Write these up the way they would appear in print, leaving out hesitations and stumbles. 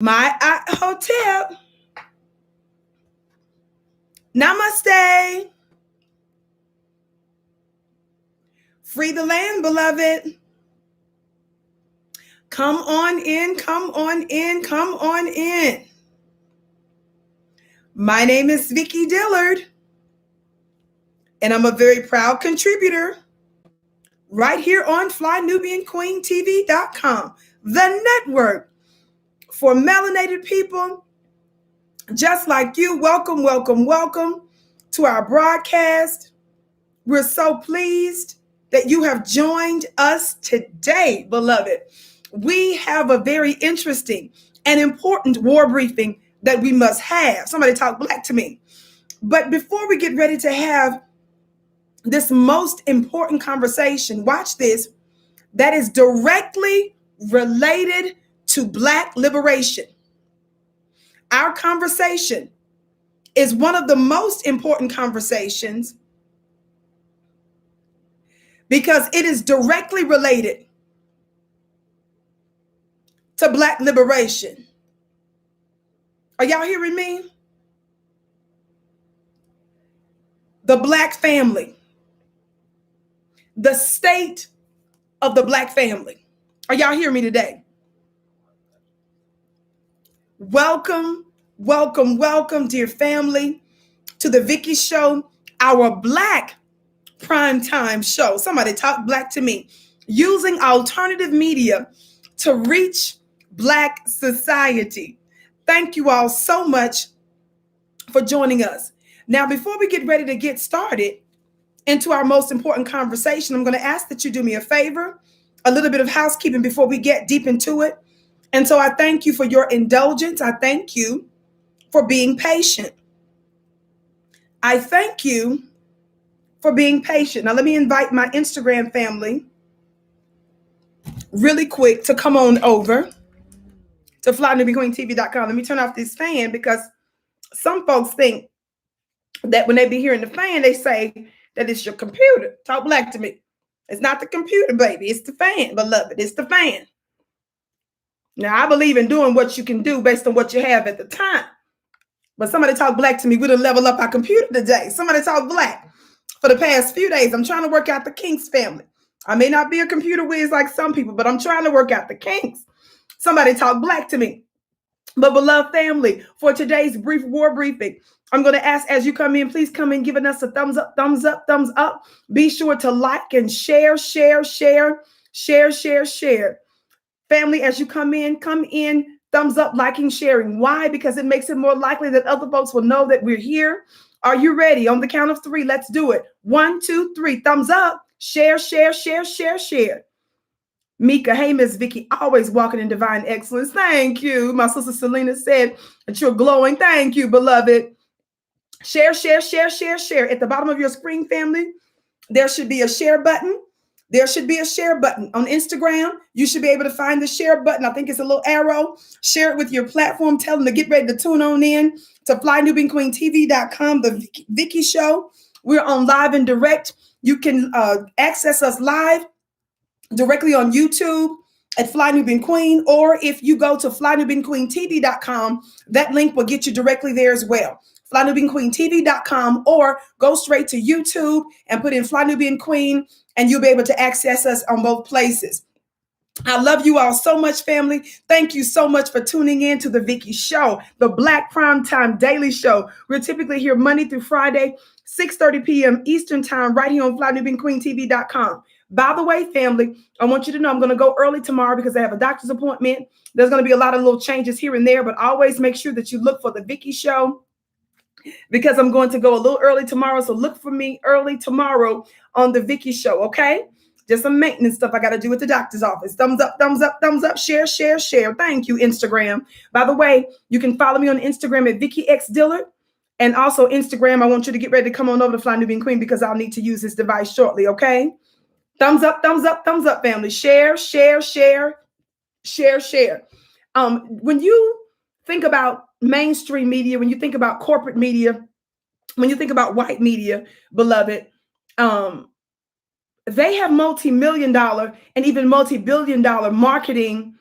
My hotel. Namaste. Free the land, beloved. Come on in, come on in, come on in. My name is Vicki Dillard, and I'm a very proud contributor right here on FlyNubianQueenTV.com, the network for melanated people just like you. Welcome, welcome, welcome to our broadcast. We're so pleased that you have joined us today, beloved. We have a very interesting and important war briefing that we must have. Somebody talk black to me. But before we get ready to have this most important conversation, watch this, that is directly related to Black liberation. Our conversation is one of the most important conversations because it is directly related to Black liberation. Are y'all hearing me? The Black family, the state of the Black family. Are y'all hearing me today? Welcome, welcome, welcome, dear family, to the Vicki Show, our Black primetime show. Somebody talk black to me. Using alternative media to reach Black society. Thank you all so much for joining us. Now, before we get ready to get started into our most important conversation, I'm going to ask that you do me a favor, a little bit of housekeeping before we get deep into it. And so I thank you for your indulgence. I thank you for being patient. I thank you for being patient. Now, let me invite my Instagram family really quick to come on over to FlyNubianQueenTV.com. Let me turn off this fan because some folks think that when they be hearing the fan, they say that it's your computer. Talk black to me. It's not the computer, baby. It's the fan, beloved. It's the fan. Now, I believe in doing what you can do based on what you have at the time. But somebody talk black to me. We done level up our computer today. Somebody talk black. For the past few days, I'm trying to work out the kinks, family. I may not be a computer whiz like some people, but I'm trying to work out the kinks. Somebody talk black to me. But beloved family, for today's brief war briefing, I'm going to ask as you come in, please come in giving us a thumbs up, thumbs up, thumbs up. Be sure to like and share. Family, as you come in, thumbs up, liking, sharing. Why? Because it makes it more likely that other folks will know that we're here. Are you ready? On the count of three, let's do it. 1, 2, 3, thumbs up, share. Mika, hey, Miss Vicki, always walking in divine excellence. Thank you. My sister Selena said that you're glowing. Thank you, beloved. Share. At the bottom of your screen, family, there should be a share button. There should be a share button. On Instagram, you should be able to find the share button. I think it's a little arrow. Share it with your platform. Tell them to get ready to tune on in to FlyNubianQueenTV.com, the Vicki Show. We're on live and direct. You can access us live directly on YouTube at Fly Nubian Queen, or if you go to FlyNubianQueenTV.com, that link will get you directly there as well. FlyNubianQueenTV.com, or go straight to YouTube and put in Fly Nubian Queen, and you'll be able to access us on both places. I love you all so much, family. Thank you so much for tuning in to the Vicki Show, the Black Primetime Daily Show. We're typically here Monday through Friday, 6:30 p.m. Eastern Time, right here on FlyNubianQueenTV.com. By the way, family, I want you to know I'm going to go early tomorrow because I have a doctor's appointment. There's going to be a lot of little changes here and there, but always make sure that you look for the Vicki Show because I'm going to go a little early tomorrow. So look for me early tomorrow on the Vicki Show, okay? Just some maintenance stuff I got to do at the doctor's office. Thumbs up, share. Thank you, Instagram. By the way, you can follow me on Instagram at Vicki X Dillard. And also Instagram, I want you to get ready to come on over to Fly Nubian Queen because I'll need to use this device shortly, okay? Thumbs up, family. Share. When you think about mainstream media, when you think about corporate media, when you think about white media, beloved, they have multi-million-dollar and even multi-billion-dollar marketing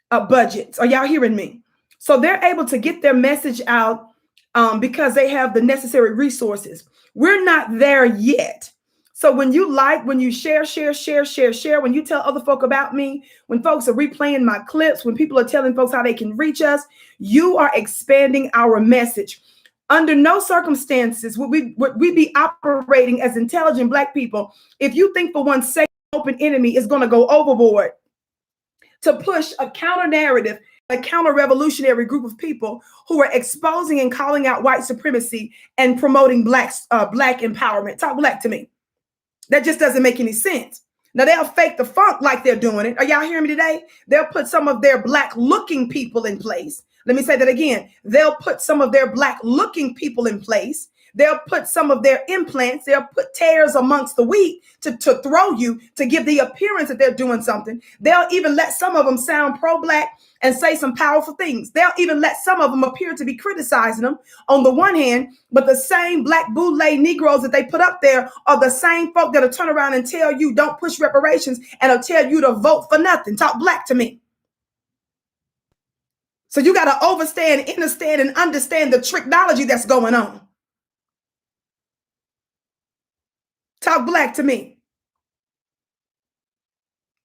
budgets. Are y'all hearing me? So they're able to get their message out because they have the necessary resources. We're not there yet. So when you like, when you share, when you tell other folk about me, when folks are replaying my clips, when people are telling folks how they can reach us, you are expanding our message. Under no circumstances would we be operating as intelligent Black people if you think for one sake open enemy is going to go overboard to push a counter narrative, a counter revolutionary group of people who are exposing and calling out white supremacy and promoting Black empowerment. Talk Black to me. That just doesn't make any sense. Now they'll fake the funk like they're doing it. Are y'all hearing me today? They'll put some of their Black looking people in place. Let me say that again. They'll put some of their Black looking people in place. They'll put some of their implants, they'll put tares amongst the wheat to throw you, to give the appearance that they're doing something. They'll even let some of them sound pro-Black and say some powerful things. They'll even let some of them appear to be criticizing them on the one hand, but the same Black boule Negroes that they put up there are the same folk that'll turn around and tell you don't push reparations and will tell you to vote for nothing. Talk Black to me. So you got to understand and understand the tricknology that's going on. Talk Black to me.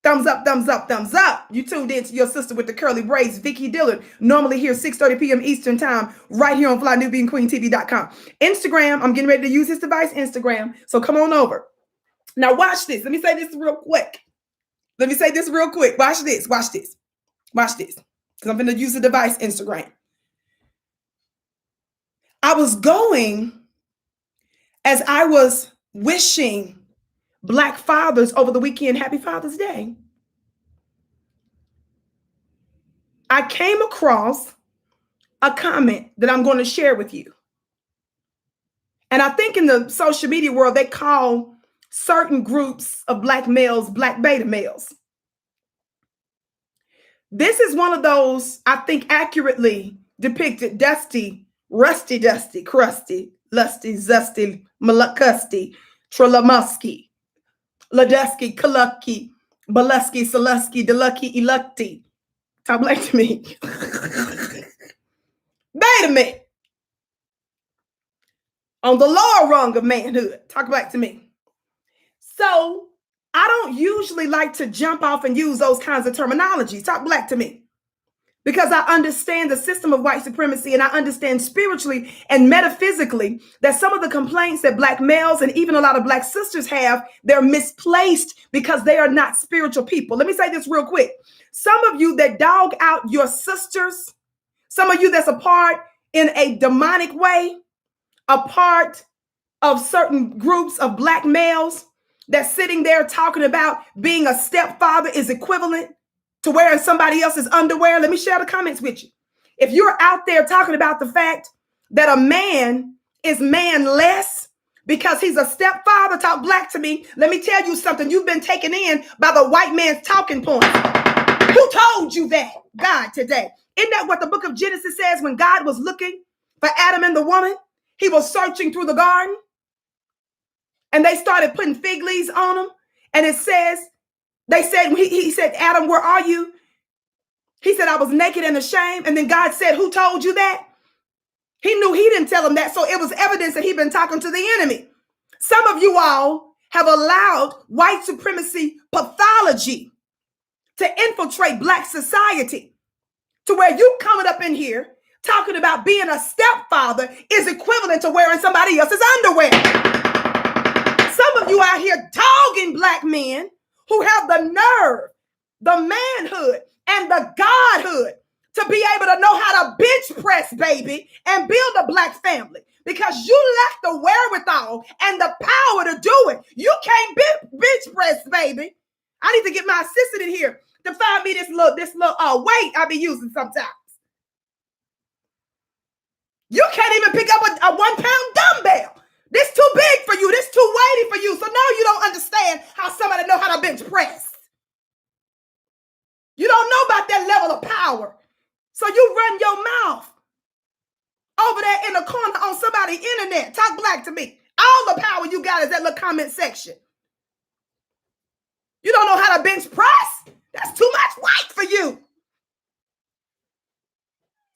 Thumbs up, thumbs up, thumbs up. You tuned in to your sister with the curly braids, Vicki Dillard, normally here 6:30 p.m. Eastern time, right here on FlyNewBeingQueenTV.com. Instagram, I'm getting ready to use this device, Instagram, so come on over. Now watch this. Let me say this real quick. Watch this, because I'm going to use the device, Instagram. I was going as I was wishing Black fathers over the weekend happy Father's Day. I came across a comment that I'm going to share with you. And I think in the social media world, they call certain groups of Black males Black beta males. This is one of those, I think, accurately depicted dusty, rusty, dusty, crusty, lusty, zusty, malacusty, trolamusky, Ladusky, Kalucky, Balusky, Salusky, Delucky, Elucty. Talk Black to me. Wait a minute. On the lower rung of manhood. Talk Black to me. So I don't usually like to jump off and use those kinds of terminologies. Talk Black to me. Because I understand the system of white supremacy, and I understand spiritually and metaphysically that some of the complaints that Black males and even a lot of Black sisters have, they're misplaced because they are not spiritual people. Let me say this real quick. Some of you that dog out your sisters, some of you that's a part in a demonic way, a part of certain groups of Black males that's sitting there talking about being a stepfather is equivalent to wearing somebody else's underwear. Let me share the comments with you. If you're out there talking about the fact that a man is manless because he's a stepfather, talk Black to me. Let me tell you something. You've been taken in by the white man's talking points. Who told you that? God today. Isn't that what the book of Genesis says when God was looking for Adam and the woman? He was searching through the garden and they started putting fig leaves on them. And it says, he said, Adam, where are you? He said, I was naked and ashamed. And then God said, who told you that? He knew he didn't tell him that. So it was evidence that he'd been talking to the enemy. Some of you all have allowed white supremacy pathology to infiltrate Black society to where you coming up in here talking about being a stepfather is equivalent to wearing somebody else's underwear. Some of you out here dogging Black men who have the nerve, the manhood, and the godhood to be able to know how to bench press, baby, and build a Black family because you lack the wherewithal and the power to do it. You can't bench press, baby. I need to get my assistant in here to find me this little weight I be using sometimes. You can't even pick up a 1 pound dumbbell. This too big for you. This too weighty for you. So now you don't understand how somebody know how to bench press. You don't know about that level of power. So you run your mouth over there in the corner on somebody's internet. Talk Black to me. All the power you got is that little comment section. You don't know how to bench press? That's too much weight for you.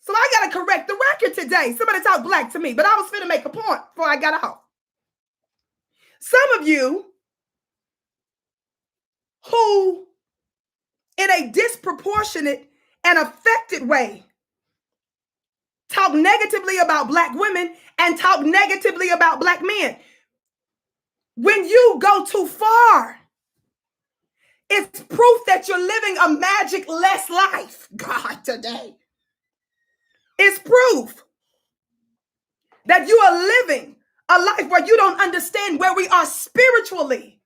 So I got to correct the record today. Somebody talk black to me, but I was finna make a point before I got out. Some of you who, in a disproportionate and affected way, talk negatively about black women and talk negatively about black men. When you go too far, it's proof that you're living a magic-less life. God, today. It's proof that you are living a life where you don't understand where we are spiritually.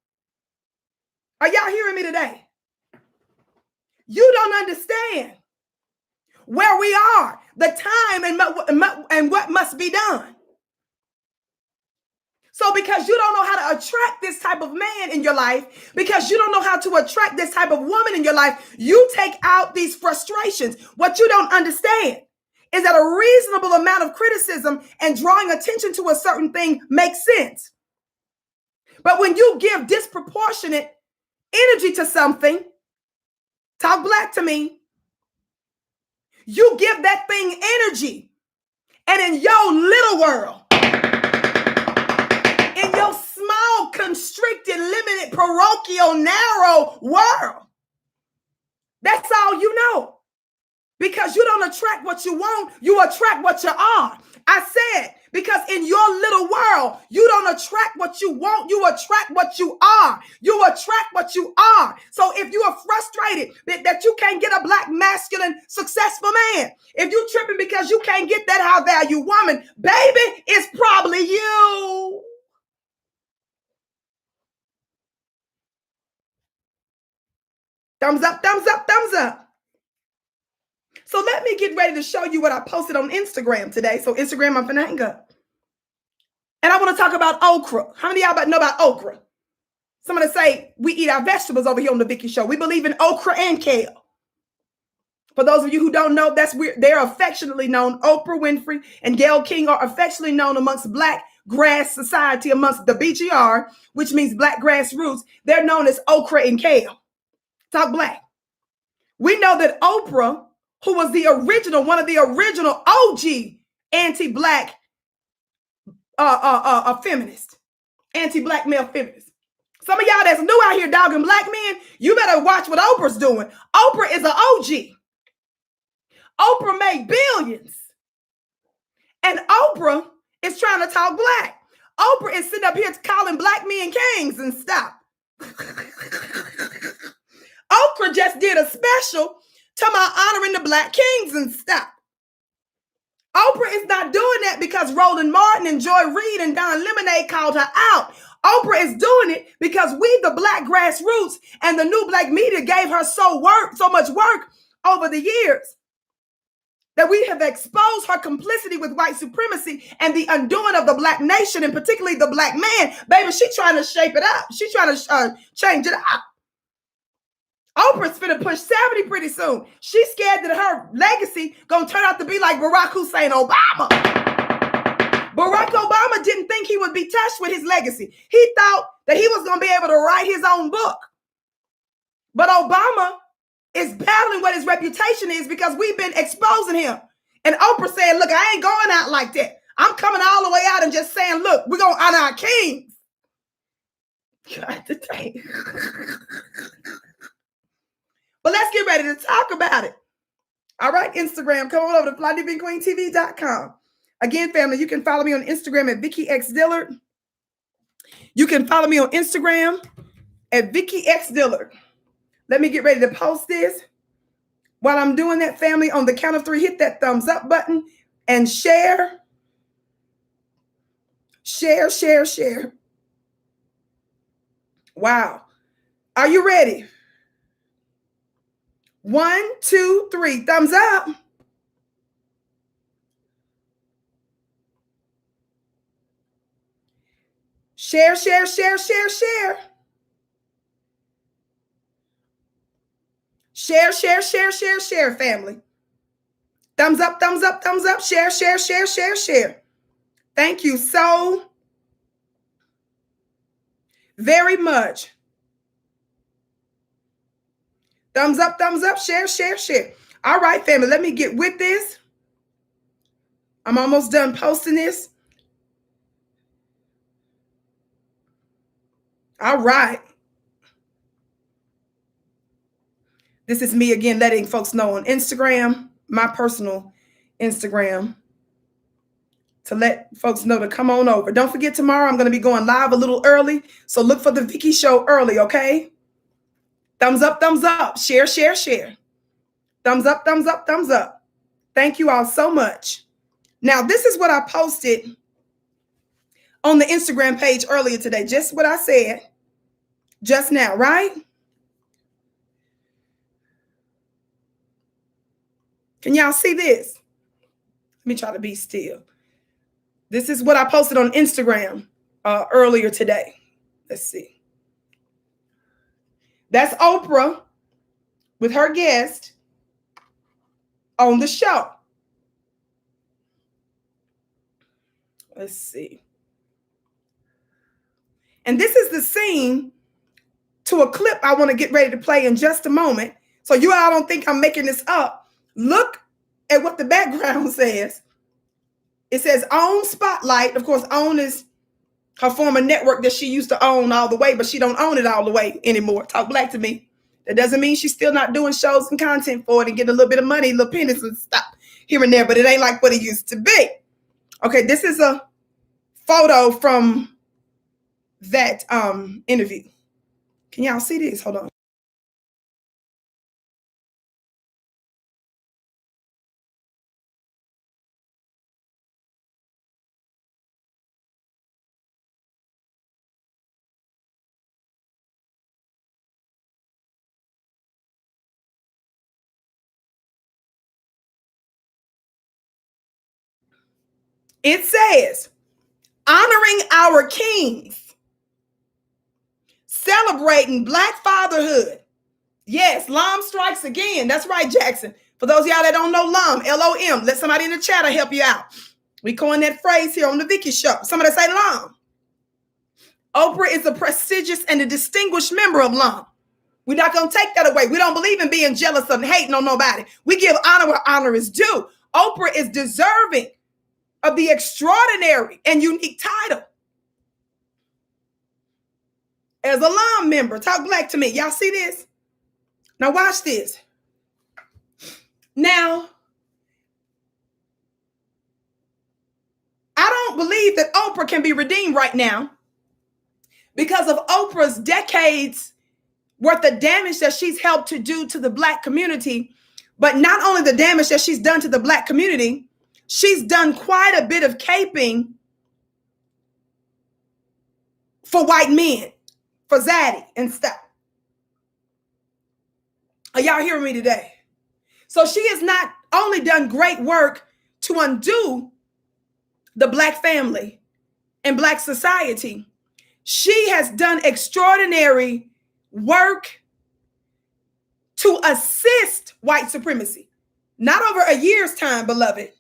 Are y'all hearing me today? You don't understand where we are, the time and what must be done. So because you don't know how to attract this type of man in your life, because you don't know how to attract this type of woman in your life, you take out these frustrations. What you don't understand is that a reasonable amount of criticism and drawing attention to a certain thing makes sense. But when you give disproportionate energy to something, talk black to me, you give that thing energy. And in your little world, in your small, constricted, limited, parochial, narrow world, that's all you know. Because you don't attract what you want, you attract what you are. I said, because in your little world, you don't attract what you want, you attract what you are. You attract what you are. So if you are frustrated that you can't get a black, masculine, successful man, if you're tripping because you can't get that high value woman, baby, it's probably you. Thumbs up, thumbs up, thumbs up. So let me get ready to show you what I posted on Instagram today. So Instagram, I'm finna hang up. And I want to talk about okra. How many of y'all know about okra? Somebody say, we eat our vegetables over here on the Vicki Show. We believe in okra and kale. For those of you who don't know, that's weird. They're affectionately known. Oprah Winfrey and Gayle King are affectionately known amongst Black grass society, amongst the BGR, which means Black grassroots. They're known as okra and kale. Talk black. We know that Oprah, who was the original, one of the original OG anti-black feminist, anti-black male feminist. Some of y'all that's new out here dogging black men, you better watch what Oprah's doing. Oprah is an OG. Oprah made billions. And Oprah is trying to talk black. Oprah is sitting up here calling black men kings and stuff. Oprah just did a special to my honoring the black kings and stuff. Oprah is not doing that because Roland Martin and Joy Reid and Don Lemonade called her out. Oprah is doing it because we, the Black grassroots and the new black media, gave her so much work over the years that we have exposed her complicity with white supremacy and the undoing of the black nation, and particularly the black man. Baby, she's trying to shape it up. She's trying to change it up. Oprah's finna push 70 pretty soon. She's scared that her legacy gonna turn out to be like Barack Hussein Obama. Barack Obama didn't think he would be touched with his legacy. He thought that he was gonna be able to write his own book. But Obama is battling what his reputation is because we've been exposing him. And Oprah said, look, I ain't going out like that. I'm coming all the way out and just saying, look, we're gonna honor our kings. God, today. But let's get ready to talk about it. All right, Instagram, come on over to FlyDivingQueenTV.com. Again, family, you can follow me on Instagram at Vicki X Dillard. You can follow me on Instagram at Vicki X Dillard. Let me get ready to post this. While I'm doing that, family, on the count of 3, hit that thumbs up button and share. Share, share, share. Wow. Are you ready? 1, 2, 3. Thumbs up. Share, share, share, share, share. Share, share, share, share, share, family. Thumbs up, thumbs up, thumbs up. Share, share, share, share, share. Thank you so very much. Thumbs up, share, share, share. All right, family, let me get with this. I'm almost done posting this. All right. This is me again letting folks know on Instagram, my personal Instagram, to let folks know to come on over. Don't forget, tomorrow I'm going to be going live a little early. So look for the Vicki Show early, okay? Thumbs up, thumbs up. Share, share, share. Thumbs up, thumbs up, thumbs up. Thank you all so much. Now, this is what I posted on the Instagram page earlier today. Just what I said just now, right? Can y'all see this? Let me try to be still. This is what I posted on Instagram earlier today. Let's see. That's Oprah with her guest on the show. Let's see. And this is the scene to a clip I want to get ready to play in just a moment. So you all don't think I'm making this up. Look at what the background says. It says OWN Spotlight. Of course, OWN is her former network that she used to own all the way, but she don't own it all the way anymore. Talk black to me. That doesn't mean she's still not doing shows and content for it and getting a little bit of money, little pennies and stuff here and there, but it ain't like what it used to be. Okay, this is a photo from that interview. Can y'all see this? Hold on. It says, honoring our kings, celebrating Black fatherhood. Yes, LOM strikes again. That's right, Jackson. For those of y'all that don't know LOM, L-O-M, let somebody in the chat help you out. We coined that phrase here on the Vicki Show. Somebody say LOM. Oprah is a prestigious and a distinguished member of LOM. We're not going to take that away. We don't believe in being jealous and hating on nobody. We give honor where honor is due. Oprah is deserving of the extraordinary and unique title as a LOM member. Talk black to me. Y'all see this? Now watch this. Now, I don't believe that Oprah can be redeemed right now because of Oprah's decades worth of damage that she's helped to do to the Black community. But not only the damage that she's done to the Black community, she's done quite a bit of caping for white men, for Zaddy and stuff. Are y'all hearing me today? So she has not only done great work to undo the Black family and Black society, she has done extraordinary work to assist white supremacy. Not over a year's time, beloved,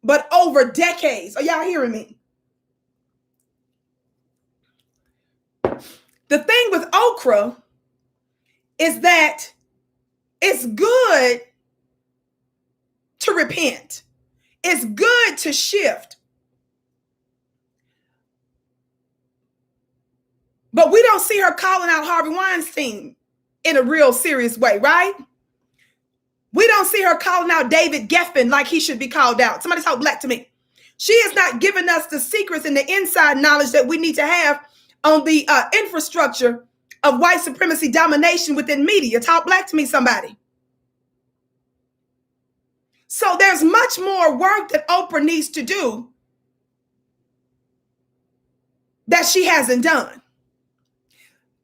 but over decades. Are y'all hearing me? The thing with Oprah is that it's good to repent. It's good to shift. But we don't see her calling out Harvey Weinstein in a real serious way, right? We don't see her calling out David Geffen like he should be called out. Somebody talk black to me. She is not giving us the secrets and the inside knowledge that we need to have on the infrastructure of white supremacy domination within media. Talk black to me, somebody. So there's much more work that Oprah needs to do that she hasn't done.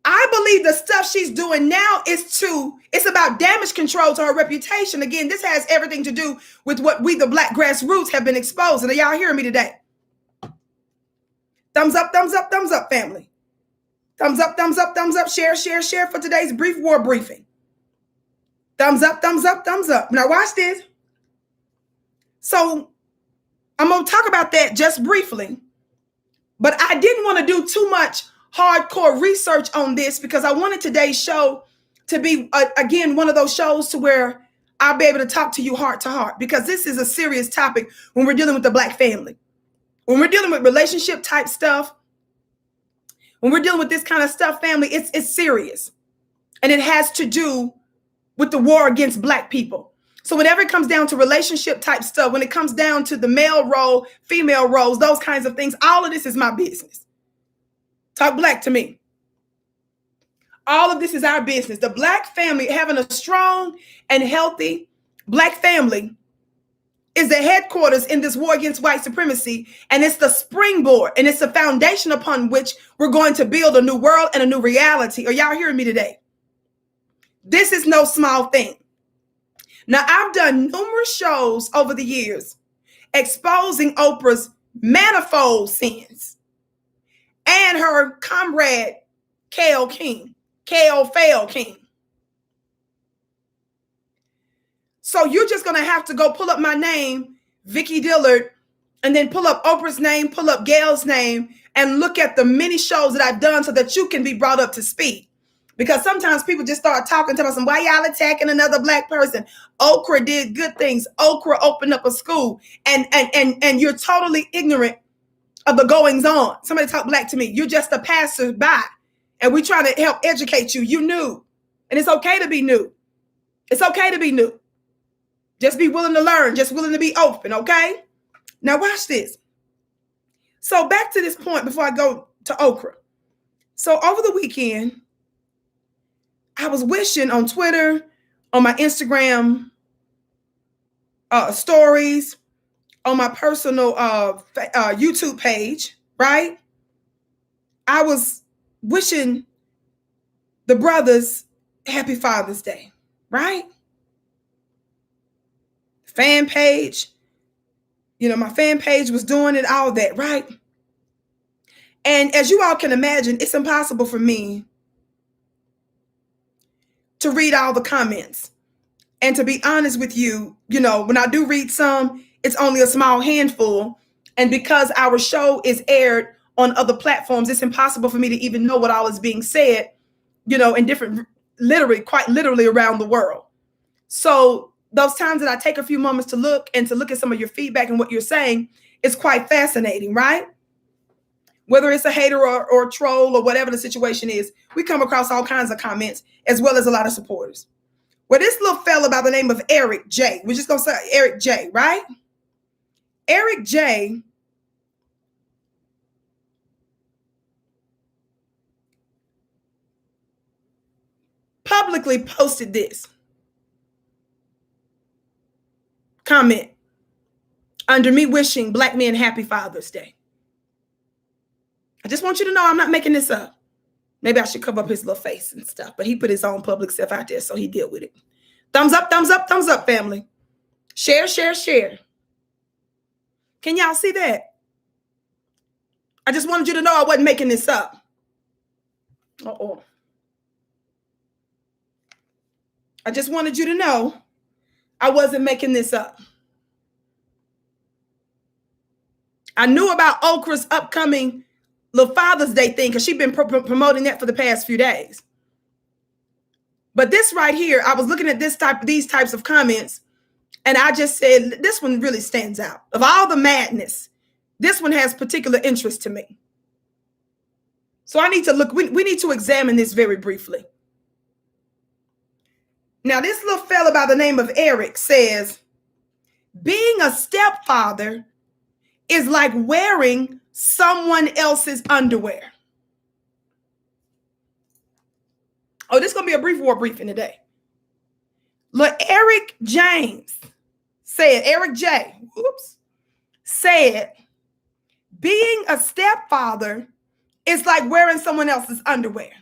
I believe the stuff she's doing now it's about damage control to her reputation. Again, this has everything to do with what we, the Black grassroots, have been exposing. Are y'all hearing me today? Thumbs up, thumbs up, thumbs up, family. Thumbs up, thumbs up, thumbs up. Share, share, share for today's brief war briefing. Thumbs up, thumbs up, thumbs up. Now watch this. So I'm going to talk about that just briefly, but I didn't want to do too much hardcore research on this because I wanted today's show to be, again, one of those shows to where I'll be able to talk to you heart to heart, because this is a serious topic when we're dealing with the Black family. When we're dealing with relationship type stuff, when we're dealing with this kind of stuff, family, it's serious. And it has to do with the war against Black people. So whenever it comes down to relationship type stuff, when it comes down to the male role, female roles, those kinds of things, all of this is my business. Talk Black to me. All of this is our business. The Black family, having a strong and healthy Black family, is the headquarters in this war against white supremacy. And it's the springboard, and it's the foundation upon which we're going to build a new world and a new reality. Are y'all hearing me today? This is no small thing. Now, I've done numerous shows over the years exposing Oprah's manifold sins and her comrade, K.O. Fail King. So you're just going to have to go pull up my name, Vicki Dillard, and then pull up Oprah's name, pull up Gail's name, and look at the many shows that I've done so that you can be brought up to speed. Because sometimes people just start talking to us and why y'all attacking another Black person? Oprah did good things. Oprah opened up a school, and you're totally ignorant of the goings on. Somebody talk Black to me. You're just a passerby, and we trying to help educate you. You new, and it's okay to be new. It's okay to be new. Just be willing to learn, just willing to be open, okay? Now watch this. So back to this point before I go to Oprah. So over the weekend, I was wishing on Twitter, on my Instagram stories, on my personal YouTube page, right? I was wishing the brothers happy Father's Day, right? Fan page, my fan page was doing it, all that, right? And as you all can imagine, it's impossible for me to read all the comments. And to be honest with you, when I do read some, it's only a small handful. And because our show is aired on other platforms, it's impossible for me to even know what all is being said, in different, quite literally around the world. So those times that I take a few moments to look at some of your feedback and what you're saying, it's quite fascinating, right? Whether it's a hater or a troll or whatever the situation is, we come across all kinds of comments as well as a lot of supporters. Well, this little fella by the name of Eric J. We're just going to say Eric J, right? Eric J. publicly posted this comment under me wishing Black men happy Father's Day. I just want you to know I'm not making this up. Maybe I should cover up his little face and stuff, but he put his own public stuff out there, so he dealt with it. Thumbs up, thumbs up, thumbs up, family. Share, share, share. Can y'all see that? I just wanted you to know I wasn't making this up. Uh-oh. I just wanted you to know I wasn't making this up. I knew about Oprah's upcoming little Father's Day thing because she's been promoting that for the past few days. But this right here, I was looking at these types of comments, and I just said, this one really stands out. Of all the madness, this one has particular interest to me. So I need to look, we need to examine this very briefly. Now, this little fella by the name of Eric says, being a stepfather is like wearing someone else's underwear. Oh, this is going to be a brief war briefing today. Look, Eric James said, Eric J, said, being a stepfather is like wearing someone else's underwear.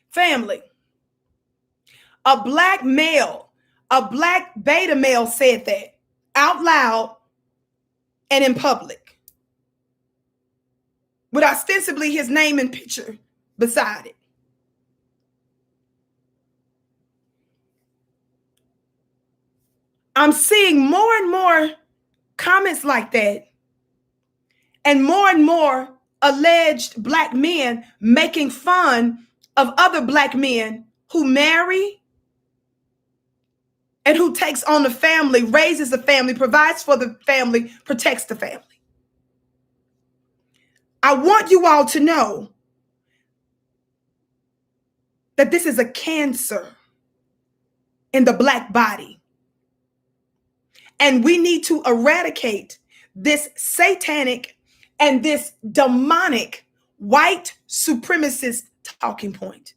Family, a Black male, a Black beta male said that out loud and in public, with ostensibly his name and picture beside it. I'm seeing more and more comments like that, and more alleged Black men making fun of other Black men who marry and who takes on the family, raises the family, provides for the family, protects the family. I want you all to know that this is a cancer in the Black body. And we need to eradicate this satanic and this demonic white supremacist talking point.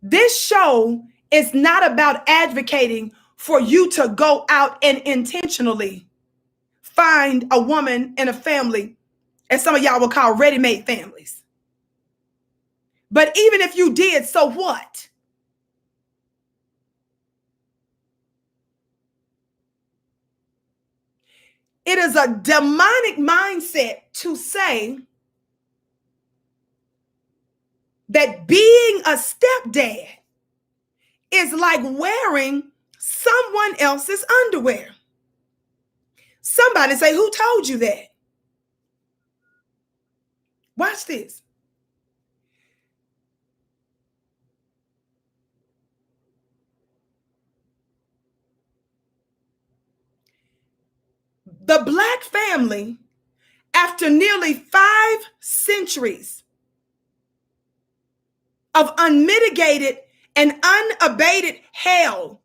This show is not about advocating for you to go out and intentionally find a woman and a family, as some of y'all will call ready-made families. But even if you did, so what? It is a demonic mindset to say that being a stepdad is like wearing someone else's underwear. Somebody say, who told you that? Watch this. The Black family, after nearly 5 centuries of unmitigated and unabated hell,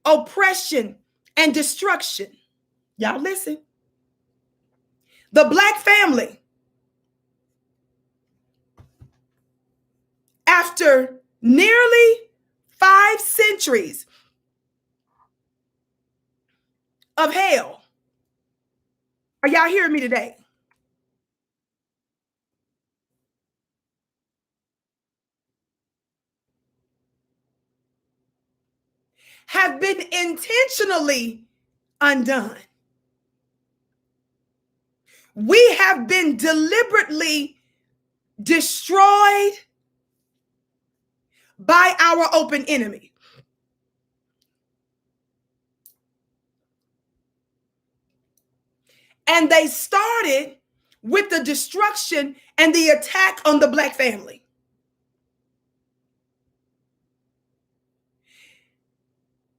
oppression, and destruction. Y'all listen. The Black family, after nearly 5 centuries of hell, are y'all hearing me today? Have been intentionally undone. We have been deliberately destroyed by our open enemy. And they started with the destruction and the attack on the Black family.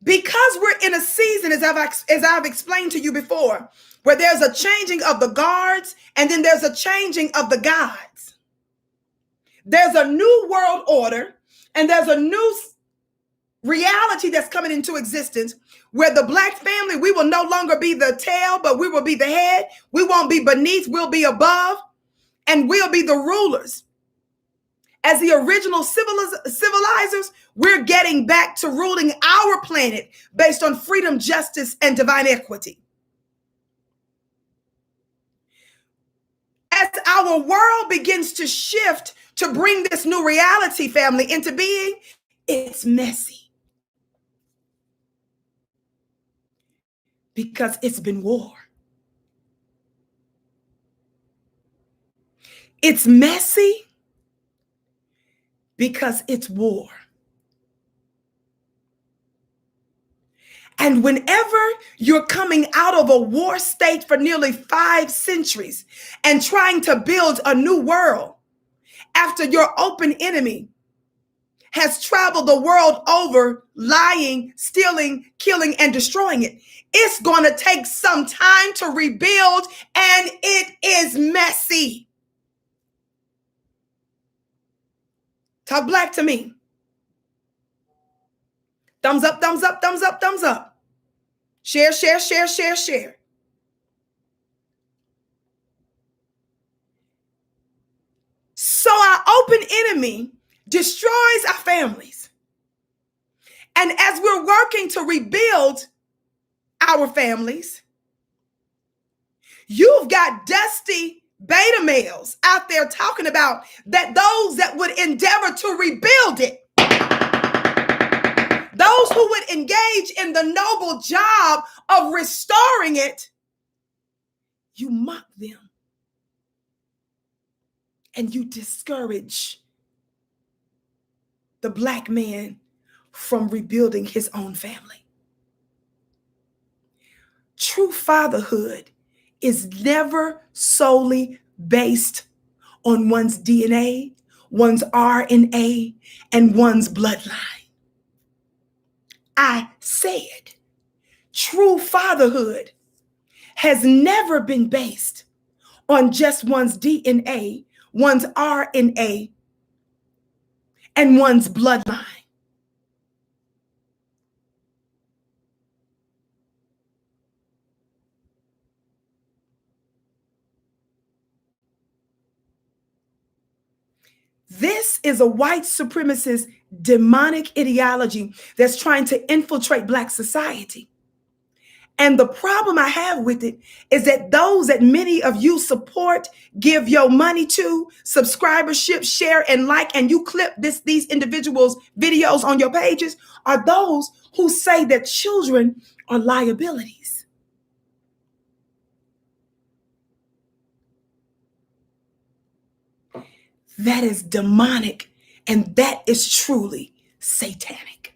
Because we're in a season, as I've explained to you before, where there's a changing of the guards and then there's a changing of the gods. There's a new world order and there's a new reality that's coming into existence where the Black family, we will no longer be the tail, but we will be the head. We won't be beneath, we'll be above, and we'll be the rulers. As the original civilizers, we're getting back to ruling our planet based on freedom, justice, and divine equity. As our world begins to shift to bring this new reality, family, into being, it's messy. Because it's been war. It's messy because it's war. And whenever you're coming out of a war state for nearly 5 centuries and trying to build a new world after your open enemy has traveled the world over, lying, stealing, killing, and destroying it, it's going to take some time to rebuild, and it is messy. Talk Black to me. Thumbs up, thumbs up, thumbs up, thumbs up. Share, share, share, share, share. So our open enemy destroys our families. And as we're working to rebuild our families, you've got dusty beta males out there talking about that those that would endeavor to rebuild it, those who would engage in the noble job of restoring it, you mock them and you discourage the Black man from rebuilding his own family. True fatherhood is never solely based on one's DNA, one's RNA, and one's bloodline. I said, true fatherhood has never been based on just one's DNA, one's RNA, and one's bloodline. This is a white supremacist demonic ideology that's trying to infiltrate Black society. And the problem I have with it is that those that many of you support, give your money to, subscribership, share, and like, and you clip these individuals' videos on your pages, are those who say that children are liabilities. That is demonic, and that is truly satanic.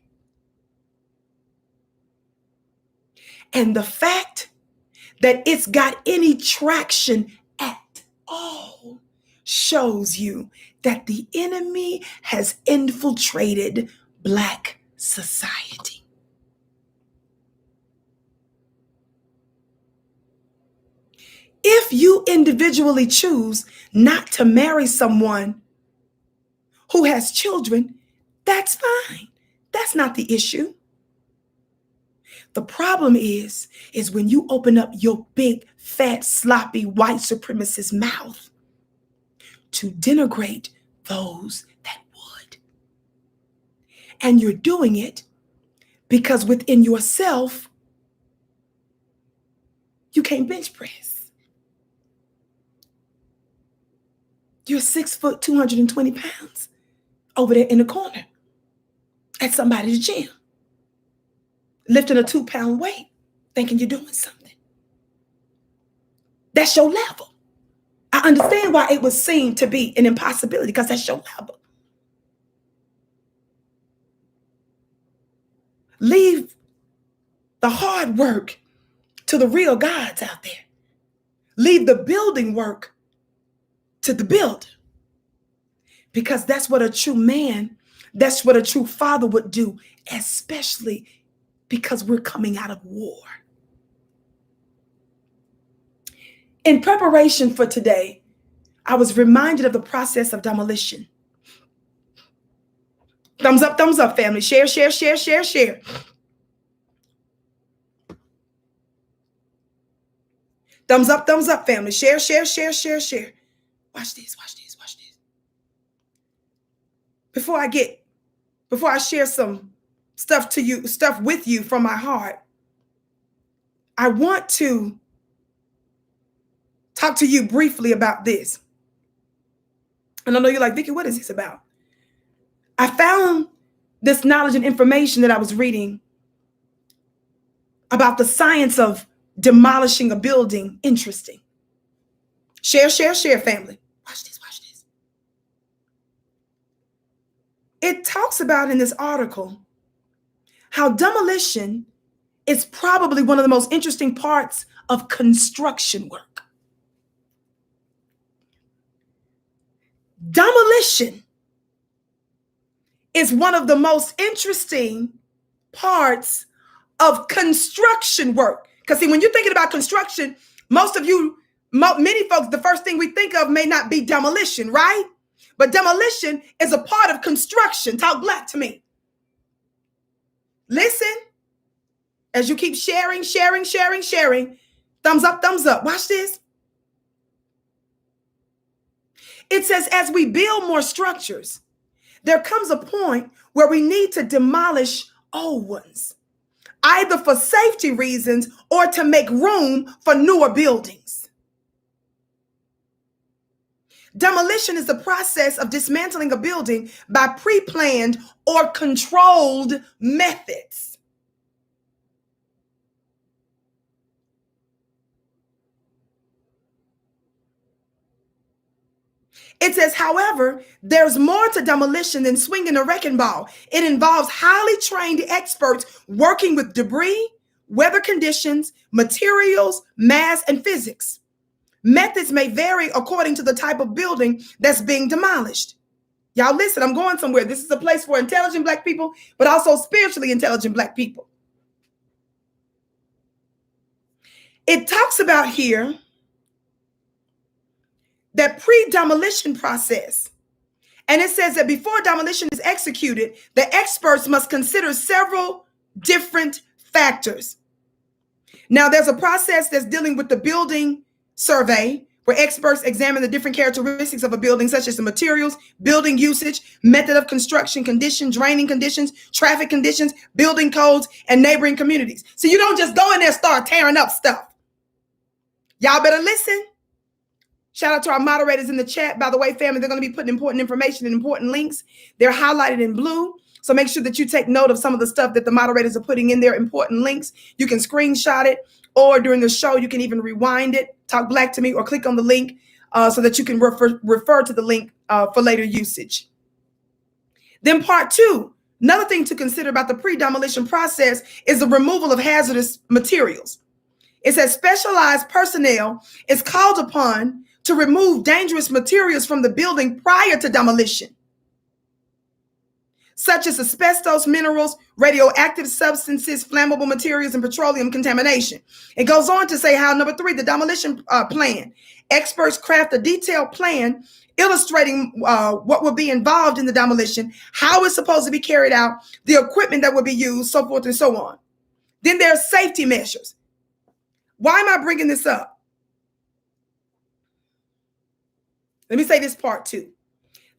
And the fact that it's got any traction at all shows you that the enemy has infiltrated Black society. If you individually choose not to marry someone who has children, that's fine. That's not the issue. The problem is when you open up your big, fat, sloppy, white supremacist mouth to denigrate those that would. And you're doing it because within yourself, you can't bench press. You're 6 foot, 220 pounds over there in the corner at somebody's gym, lifting a 2-pound weight, thinking you're doing something. That's your level. I understand why it was seen to be an impossibility, because that's your level. Leave the hard work to the real gods out there. Leave the building work to the builder. Because that's what a true man, that's what a true father would do, especially because we're coming out of war. In preparation for today, I was reminded of the process of demolition. Thumbs up, family. Share, share, share, share, share. Thumbs up, family. Share, share, share, share, share. Watch this, watch this, watch this. Before I share some stuff with you from my heart, I want to talk to you briefly about this. And I know you're like, Vicki, what is this about? I found this knowledge and information that I was reading about the science of demolishing a building interesting. Share, share, share, family. Watch this, watch this. It talks about in this article how demolition is probably one of the most interesting parts of construction work. Demolition is one of the most interesting parts of construction work. Because see, when you're thinking about construction, many folks, the first thing we think of may not be demolition, right? But demolition is a part of construction. Talk Black to me. Listen, as you keep sharing. Thumbs up. Watch this. It says, as we build more structures, there comes a point where we need to demolish old ones, either for safety reasons or to make room for newer buildings. Demolition is the process of dismantling a building by pre-planned or controlled methods. It says, however, there's more to demolition than swinging a wrecking ball. It involves highly trained experts working with debris, weather conditions, materials, mass, and physics. Methods may vary according to the type of building that's being demolished. Y'all listen, I'm going somewhere. This is a place for intelligent Black people, but also spiritually intelligent Black people. It talks about here that pre-demolition process. And it says that before demolition is executed, the experts must consider several different factors. Now, there's a process that's dealing with the building survey, where experts examine the different characteristics of a building, such as the materials, building usage, method of construction, condition, draining conditions, traffic conditions, building codes, and neighboring communities. So you don't just go in there and start tearing up stuff. Y'all better listen. Shout out to our moderators in the chat. By the way, family, they're going to be putting important information and important links. They're highlighted in blue. So make sure that you take note of some of the stuff that the moderators are putting in there, important links. You can screenshot it, or during the show, you can even rewind it, talk Black to me, or click on the link so that you can refer to the link for later usage. Then part 2, another thing to consider about the pre-demolition process is the removal of hazardous materials. It says specialized personnel is called upon to remove dangerous materials from the building prior to demolition, such as asbestos, minerals, radioactive substances, flammable materials, and petroleum contamination. It goes on to say how, number 3, the demolition plan. Experts craft a detailed plan illustrating what will be involved in the demolition, how it's supposed to be carried out, the equipment that will be used, so forth and so on. Then there's safety measures. Why am I bringing this up? Let me say this part 2.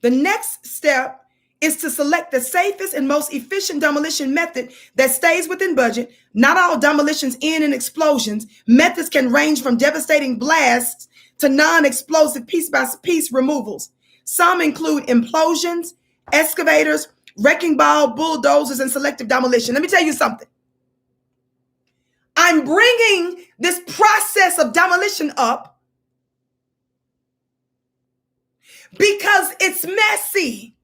The next step is to select the safest and most efficient demolition method that stays within budget. Not all demolitions end in explosions. Methods can range from devastating blasts to non-explosive piece-by-piece removals. Some include implosions, excavators, wrecking ball, bulldozers, and selective demolition. Let me tell you something. I'm bringing this process of demolition up because it's messy.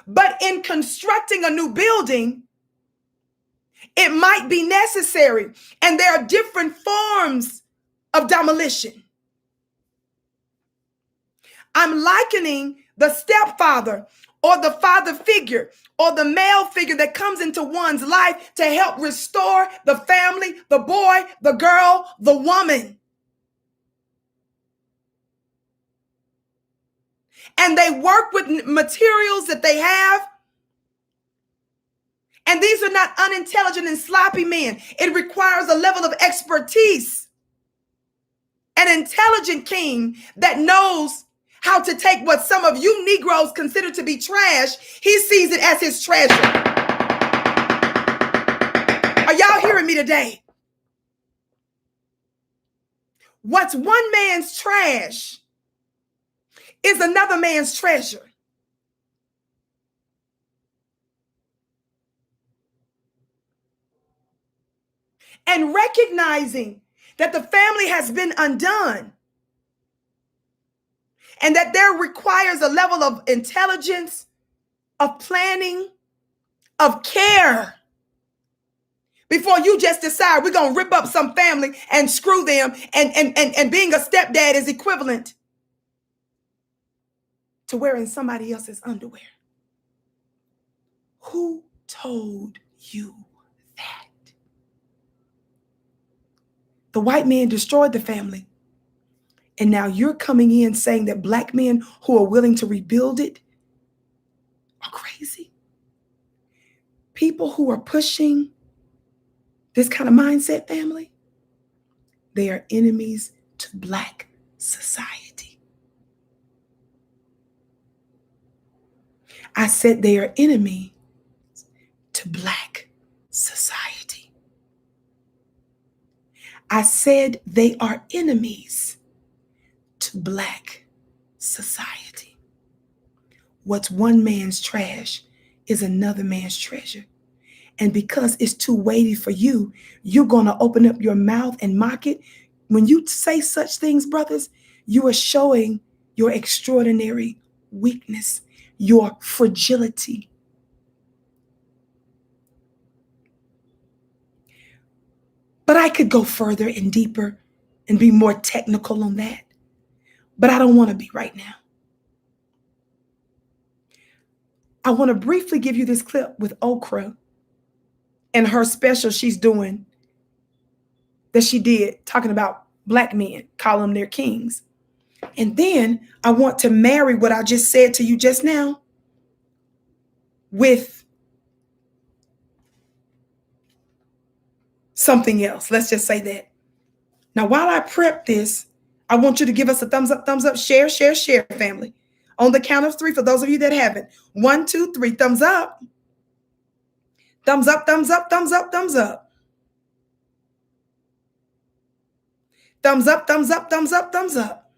But in constructing a new building, it might be necessary. And there are different forms of demolition. I'm likening the stepfather or the father figure or the male figure that comes into one's life to help restore the family, the boy, the girl, the woman. And they work with materials that they have. And these are not unintelligent and sloppy men. It requires a level of expertise. An intelligent king that knows how to take what some of you Negroes consider to be trash. He sees it as his treasure. Are y'all hearing me today? What's one man's trash is another man's treasure. And recognizing that the family has been undone and that there requires a level of intelligence, of planning, of care before you just decide we're going to rip up some family and screw them, and being a stepdad is equivalent to wearing somebody else's underwear. Who told you that? The white man destroyed the family. And now you're coming in saying that Black men who are willing to rebuild it are crazy. People who are pushing this kind of mindset, family, they are enemies to Black society. I said they are enemies to Black society. I said they are enemies to Black society. What's one man's trash is another man's treasure. And because it's too weighty for you, you're going to open up your mouth and mock it. When you say such things, brothers, you are showing your extraordinary weakness, your fragility. But I could go further and deeper and be more technical on that. But I don't want to be right now. I want to briefly give you this clip with Okra and her special she's doing that she did talking about Black men, call them their kings. And then I want to marry what I just said to you just now with something else. Let's just say that. Now, while I prep this, I want you to give us a thumbs up, share, family. On the count of 3, for those of you that haven't. 1, 2, 3, thumbs up. Thumbs up, thumbs up, thumbs up, thumbs up. Thumbs up, thumbs up, thumbs up, thumbs up.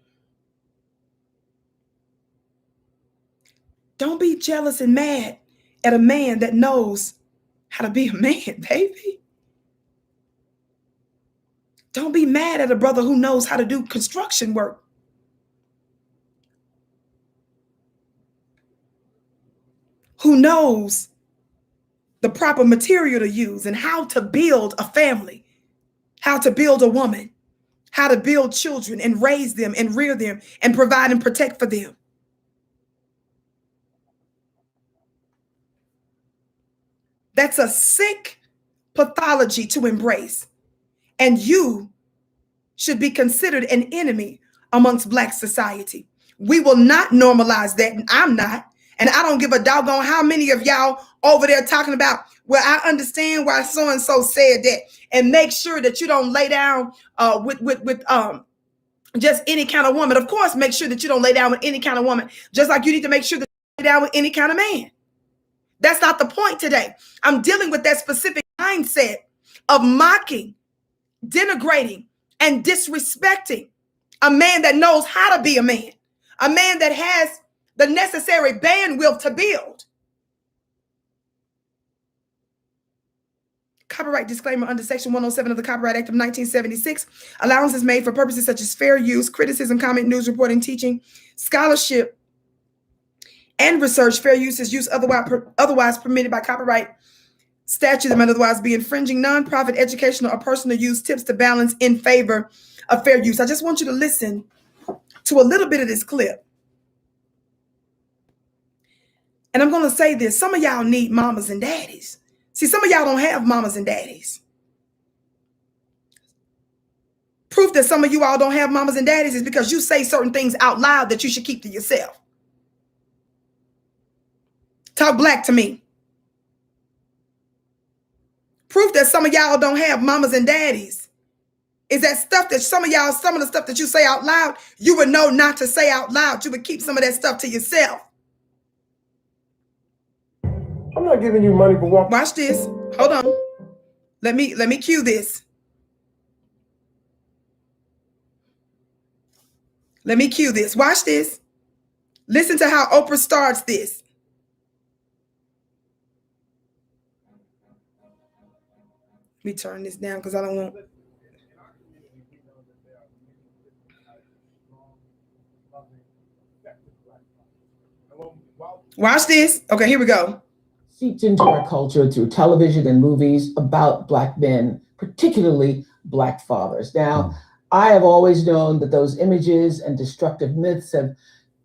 Don't be jealous and mad at a man that knows how to be a man, baby. Don't be mad at a brother who knows how to do construction work. Who knows the proper material to use and how to build a family, how to build a woman, how to build children and raise them and rear them and provide and protect for them. That's a sick pathology to embrace. And you should be considered an enemy amongst Black society. We will not normalize that, and I'm not. And I don't give a doggone how many of y'all over there talking about, well, I understand why so-and-so said that, and make sure that you don't lay down with just any kind of woman. Of course, make sure that you don't lay down with any kind of woman, just like you need to make sure that you lay down with any kind of man. That's not the point today. I'm dealing with that specific mindset of mocking, denigrating, and disrespecting a man that knows how to be a man that has the necessary bandwidth to build. Copyright disclaimer under Section 107 of the Copyright Act of 1976. Allowance is made for purposes such as fair use, criticism, comment, news reporting, teaching, scholarship, and research. Fair use is use otherwise permitted by copyright statute that might otherwise be infringing. Nonprofit, educational, or personal use tips to balance in favor of fair use. I just want you to listen to a little bit of this clip. And I'm going to say this. Some of y'all need mamas and daddies. See, some of y'all don't have mamas and daddies. Proof that some of you all don't have mamas and daddies is because you say certain things out loud that you should keep to yourself. Talk Black to me. Proof that some of y'all don't have mamas and daddies is that stuff that some of the stuff that you say out loud, you would know not to say out loud. You would keep some of that stuff to yourself. I'm not giving you money for walking. Watch this. Hold on. Let me cue this. Let me cue this. Watch this. Listen to how Oprah starts this. Let me turn this down because I don't want. Watch this. Okay, here we go. Seeped into our culture through television and movies about Black men, particularly Black fathers. Now, I have always known that those images and destructive myths have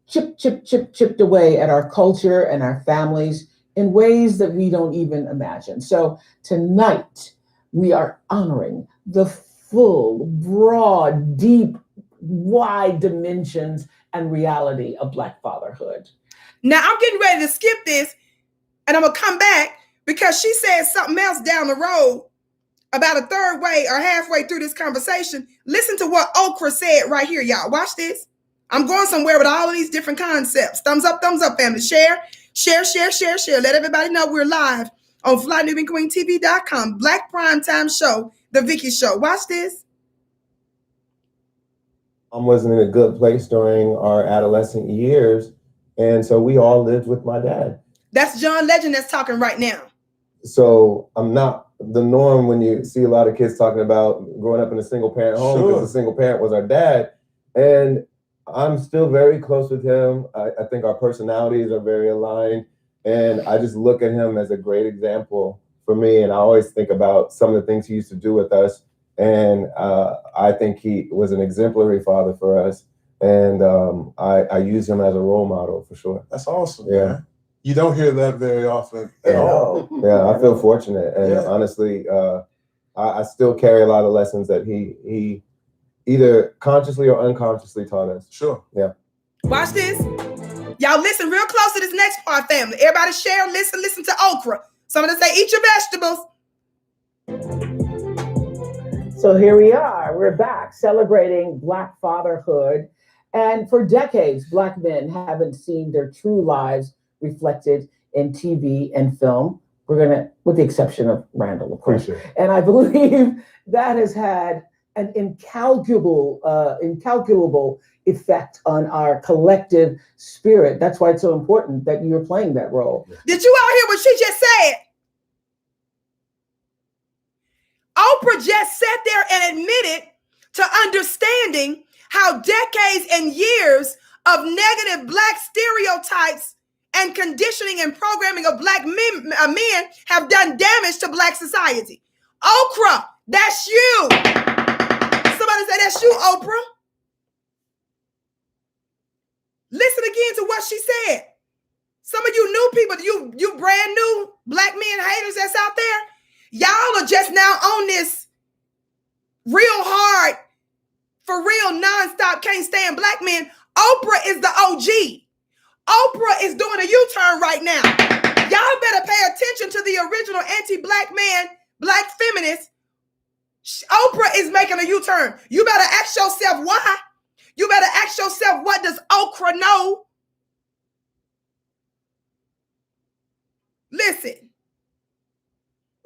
chipped away at our culture and our families in ways that we don't even imagine. So tonight, we are honoring the full, broad, deep, wide dimensions and reality of Black fatherhood. Now, I'm getting ready to skip this, and I'm going to come back because she said something else down the road about a third way or halfway through this conversation. Listen to what Okra said right here, y'all. Watch this. I'm going somewhere with all of these different concepts. Thumbs up, family. Share. Let everybody know we're live on FlyNewBeingQueenTV.com. Black Primetime Show, The Vicki Show. Watch this. I wasn't in a good place during our adolescent years, and so we all lived with my dad. That's John Legend that's talking right now. So I'm not the norm when you see a lot of kids talking about growing up in a single parent home because the single parent was our dad. And I'm still very close with him. I think our personalities are very aligned. And I just look at him as a great example for me. And I always think about some of the things he used to do with us And I think he was an exemplary father for us. And I use him as a role model for sure. That's awesome. Yeah. Man. You don't hear that very often at all. Yeah, I feel fortunate. And honestly, I still carry a lot of lessons that he either consciously or unconsciously taught us. Sure. Yeah. Watch this. Y'all listen real close to this next part, family. Everybody share, listen to okra. Somebody say, eat your vegetables. So here we are. We're back celebrating Black fatherhood. And for decades, Black men haven't seen their true lives reflected in TV and film. We're going to, with the exception of Randall, of course. Sure. And I believe that has had an incalculable effect on our collective spirit. That's why it's so important that you're playing that role. Did you all hear what she just said? Oprah just sat there and admitted to understanding how decades and years of negative Black stereotypes and conditioning and programming of Black men have done damage to Black society. Oprah, that's you. Somebody say, that's you, Oprah. Listen again to what she said. Some of you new people, you brand new Black men haters that's out there, y'all are just now on this real hard, for real, nonstop, can't stand Black men. Oprah is the OG. Oprah is doing a U-turn right now. Y'all better pay attention to the original anti-Black man, Black feminist. Oprah is making a U-turn. You better ask yourself why. You better ask yourself, what does Oprah know? Listen.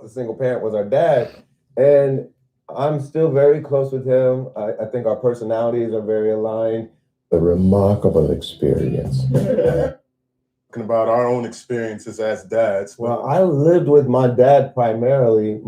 A single parent was our dad, and I'm still very close with him. I think our personalities are very aligned. A remarkable experience. Talking about our own experiences as dads. Well, I lived with my dad primarily.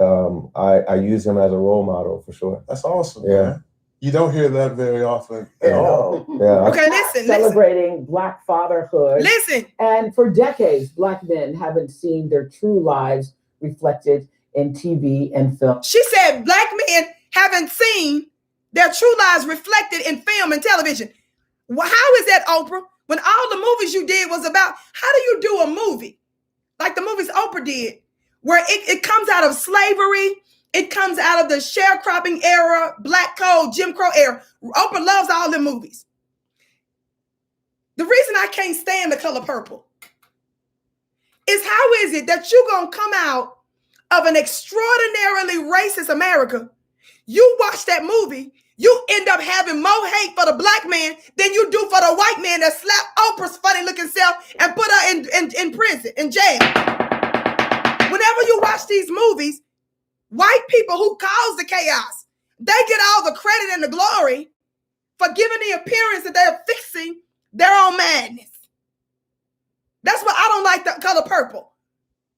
I use him as a role model for sure. That's awesome. Yeah. Man. You don't hear that very often at all. Yeah. Okay, listen. Celebrating Black fatherhood. Listen. And for decades, Black men haven't seen their true lives reflected in TV and film. She said Black men haven't seen their true lives reflected in film and television. Well, how is that, Oprah? When all the movies you did was about, how do you do a movie like the movies Oprah did, where it comes out of slavery, it comes out of the sharecropping era, Black Code, Jim Crow era. Oprah loves all the movies. The reason I can't stand The Color Purple is, how is it that you're going to come out of an extraordinarily racist America? You watch that movie, you end up having more hate for the Black man than you do for the white man that slapped Oprah's funny looking self and put her in prison, in jail. Whenever you watch these movies, white people who cause the chaos, they get all the credit and the glory for giving the appearance that they're fixing their own madness. That's why I don't like The Color Purple.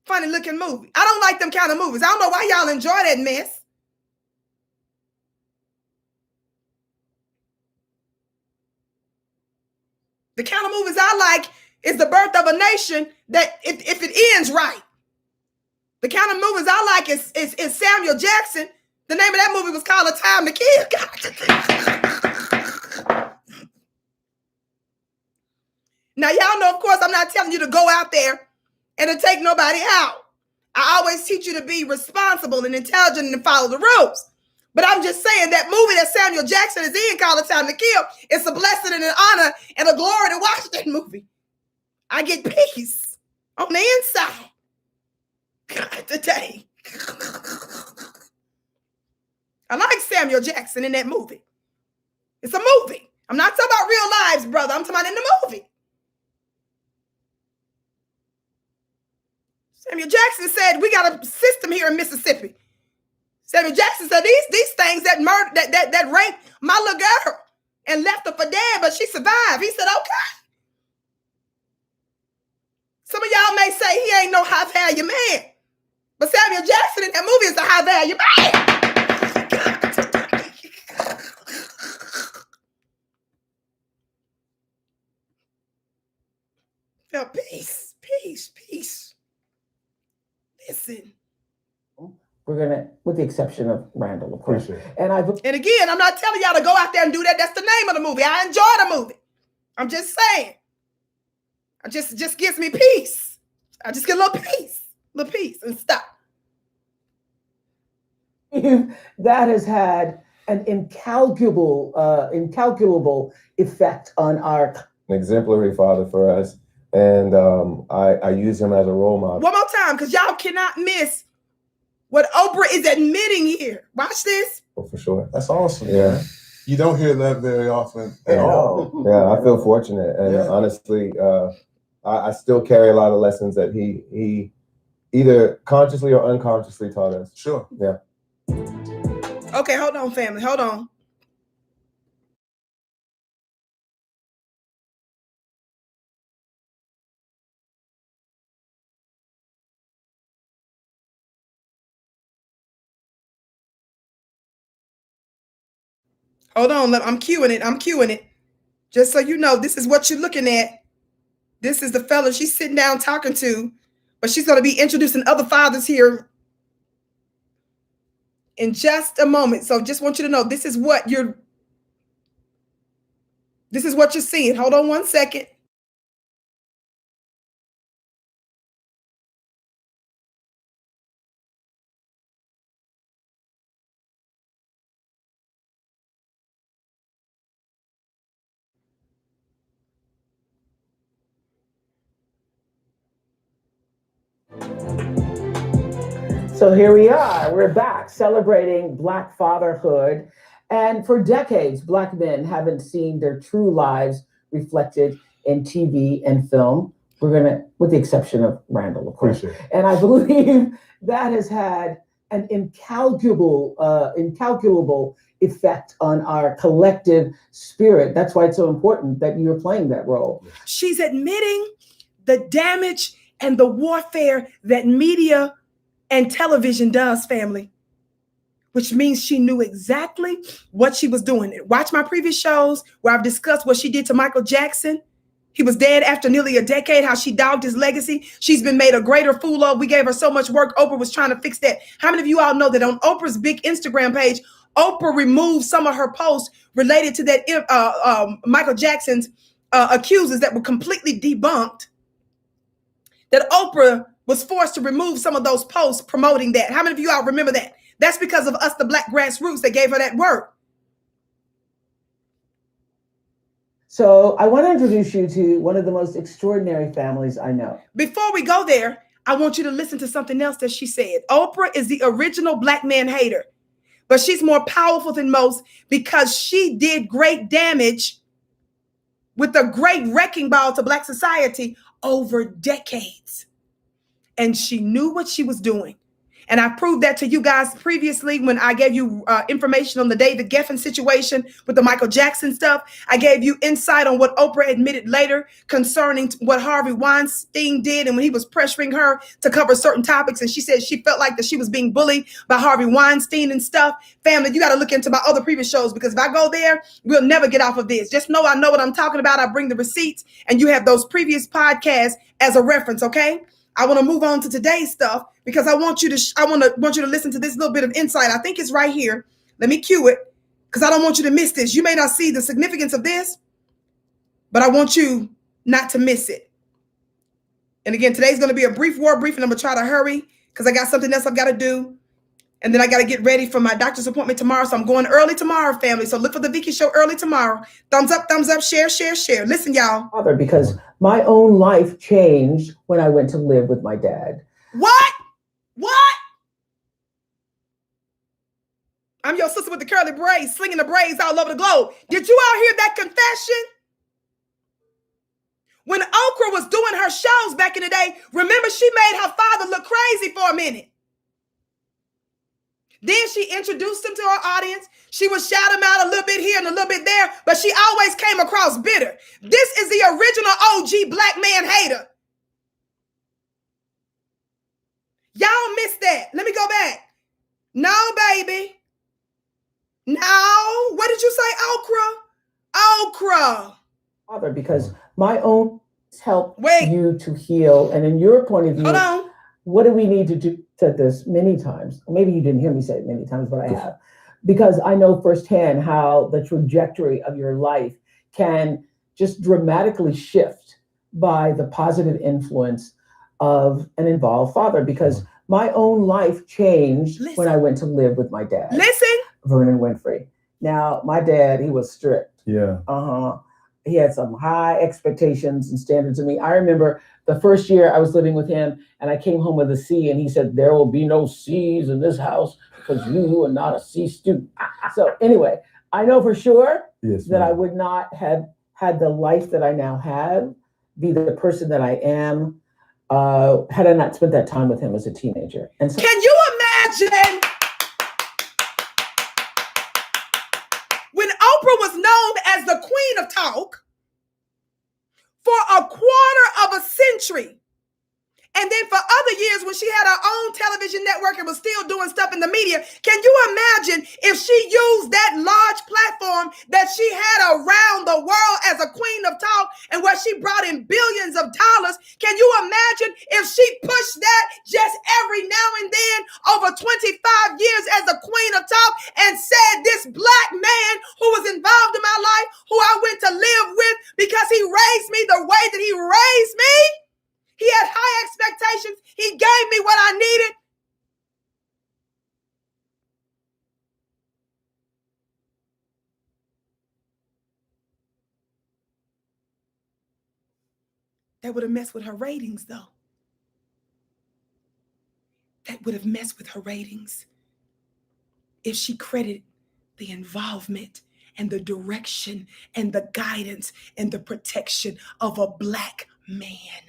Funny looking movie. I don't like them kind of movies. I don't know why y'all enjoy that mess. The kind of movies I like is The Birth of a Nation, that if it ends right. The kind of movies I like is Samuel Jackson. The name of that movie was called A Time to Kill. Now, y'all know, of course, I'm not telling you to go out there and to take nobody out. I always teach you to be responsible and intelligent and follow the rules. But I'm just saying, that movie that Samuel Jackson is in called A Time to Kill, it's a blessing and an honor and a glory to watch that movie. I get peace on the inside. God, today. I like Samuel Jackson in that movie. It's a movie. I'm not talking about real lives, brother. I'm talking about in the movie. Samuel Jackson said, we got a system here in Mississippi. Samuel Jackson said, these things that murdered, that raped my little girl and left her for dead, but she survived. He said, okay. Some of y'all may say he ain't no high value man, but Samuel Jackson in that movie is a high value man. Felt peace. Listen. with the exception of Randall, of course. And again, I'm not telling y'all to go out there and do that. That's the name of the movie. I enjoy the movie. I'm just saying. It just gives me peace. I just get a little peace and stop. That has had an incalculable effect on an exemplary father for us. And I use him as a role model. One more time, because y'all cannot miss what Oprah is admitting here. Watch this. Oh, for sure. That's awesome. Yeah. Man. You don't hear that very often at all. Yeah, I feel fortunate. And honestly, I still carry a lot of lessons that he either consciously or unconsciously taught us. Sure. Yeah. Okay, hold on, family. Hold on. Hold on, I'm cueing it. Just so you know, this is what you're looking at. This is the fella she's sitting down talking to, but she's going to be introducing other fathers here in just a moment. So just want you to know, this is what you're seeing. Hold on one second. So here we are. We're back celebrating Black fatherhood. And for decades, Black men haven't seen their true lives reflected in TV and film. With the exception of Randall, of course. And I believe that has had an incalculable effect on our collective spirit. That's why it's so important that you're playing that role. She's admitting the damage and the warfare that media and television does, family, which means she knew exactly what she was doing. Watch my previous shows where I've discussed what she did to Michael Jackson. He was dead after nearly a decade, how she dogged his legacy. She's been made a greater fool of. We gave her so much work. Oprah was trying to fix that. How many of you all know that on Oprah's big Instagram page, Oprah removed some of her posts related to that Michael Jackson's accusers that were completely debunked? That Oprah was forced to remove some of those posts promoting that. How many of you all remember that? That's because of us, the Black grassroots, that gave her that work. So I want to introduce you to one of the most extraordinary families I know. Before we go there, I want you to listen to something else that she said. Oprah is the original Black man hater, but she's more powerful than most because she did great damage with a great wrecking ball to Black society over decades. And she knew what she was doing. And I proved that to you guys previously when I gave you information on the David Geffen situation with the Michael Jackson stuff. I gave you insight on what Oprah admitted later concerning what Harvey Weinstein did and when he was pressuring her to cover certain topics. And she said she felt like that she was being bullied by Harvey Weinstein and stuff. Family, you got to look into my other previous shows because if I go there, we'll never get off of this. Just know I know what I'm talking about. I bring the receipts and you have those previous podcasts as a reference, okay? I want to move on to today's stuff because I want you to listen to this little bit of insight. I think it's right here. Let me cue it because I don't want you to miss this. You may not see the significance of this, but I want you not to miss it. And again, today's going to be a brief word briefing. I'm going to try to hurry because I got something else I've got to do. And then I got to get ready for my doctor's appointment tomorrow. So I'm going early tomorrow, family. So look for the Vicki Show early tomorrow. Thumbs up, share, share, share. Listen, y'all. Because my own life changed when I went to live with my dad. What? I'm your sister with the curly braids, slinging the braids all over the globe. Did you all hear that confession? When Oprah was doing her shows back in the day, remember she made her father look crazy for a minute. Then she introduced him to her audience. She would shout him out a little bit here and a little bit there, but she always came across bitter. This is the original OG Black man hater. Y'all missed that. Let me go back. No, baby. No. What did you say, Okra? Because my own help you to heal. And in your point of view, hold on. what do we need to do? Said this many times. Maybe you didn't hear me say it many times, but I have. Because I know firsthand how the trajectory of your life can just dramatically shift by the positive influence of an involved father. Because my own life changed when I went to live with my dad. Listen. Vernon Winfrey. Now, my dad, he was strict. Yeah. He had some high expectations and standards of me. I remember the first year I was living with him and I came home with a C and he said, there will be no C's in this house because you are not a C student. So anyway, I know for sure that I would not have had the life that I now have, be the person that I am, had I not spent that time with him as a teenager. And so, can you imagine when Oprah was known as the queen of talk for a quarter of a century? And then for other years, when she had her own television network and was still doing stuff in the media, can you imagine if she used that large platform that she had around the world as a queen of talk and where she brought in billions of dollars? Can you imagine if she pushed that just every now and then over 25 years as a queen of talk and said this black man who was involved in my life, who I went to live with because he raised me the way that he raised me? He had high expectations. He gave me what I needed. That would have messed with her ratings, though. That would have messed with her ratings if she credited the involvement and the direction and the guidance and the protection of a black man.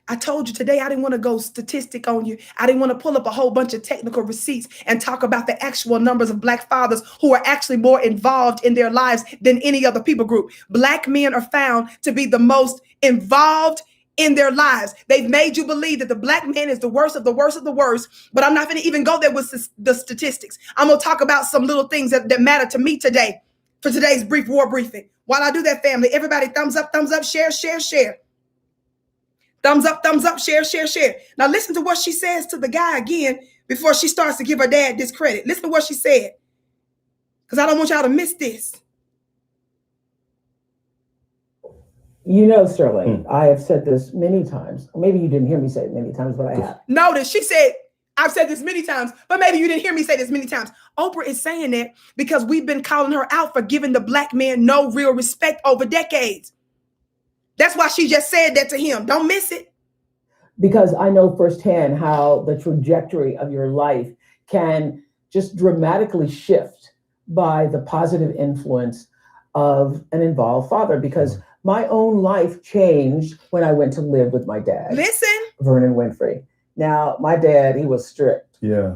I told you today I didn't want to go statistic on you. I didn't want to pull up a whole bunch of technical receipts and talk about the actual numbers of black fathers who are actually more involved in their lives than any other people group. Black men are found to be the most involved in their lives. They've made you believe that the black man is the worst of the worst of the worst, but I'm not going to even go there with the statistics. I'm going to talk about some little things that matter to me today for today's brief war briefing. While I do that, family, everybody thumbs up, share, share, share. Thumbs up, share, share, share. Now listen to what she says to the guy again before she starts to give her dad discredit. Listen to what she said, because I don't want y'all to miss this. You know, Sterling, I have said this many times. Maybe you didn't hear me say it many times, but I have. Notice she said, I've said this many times, but maybe you didn't hear me say this many times. Oprah is saying that because we've been calling her out for giving the black man no real respect over decades. That's why she just said that to him. Don't miss it. Because I know firsthand how the trajectory of your life can just dramatically shift by the positive influence of an involved father. Because my own life changed when I went to live with my dad. Listen. Vernon Winfrey. Now, my dad, he was strict. Yeah.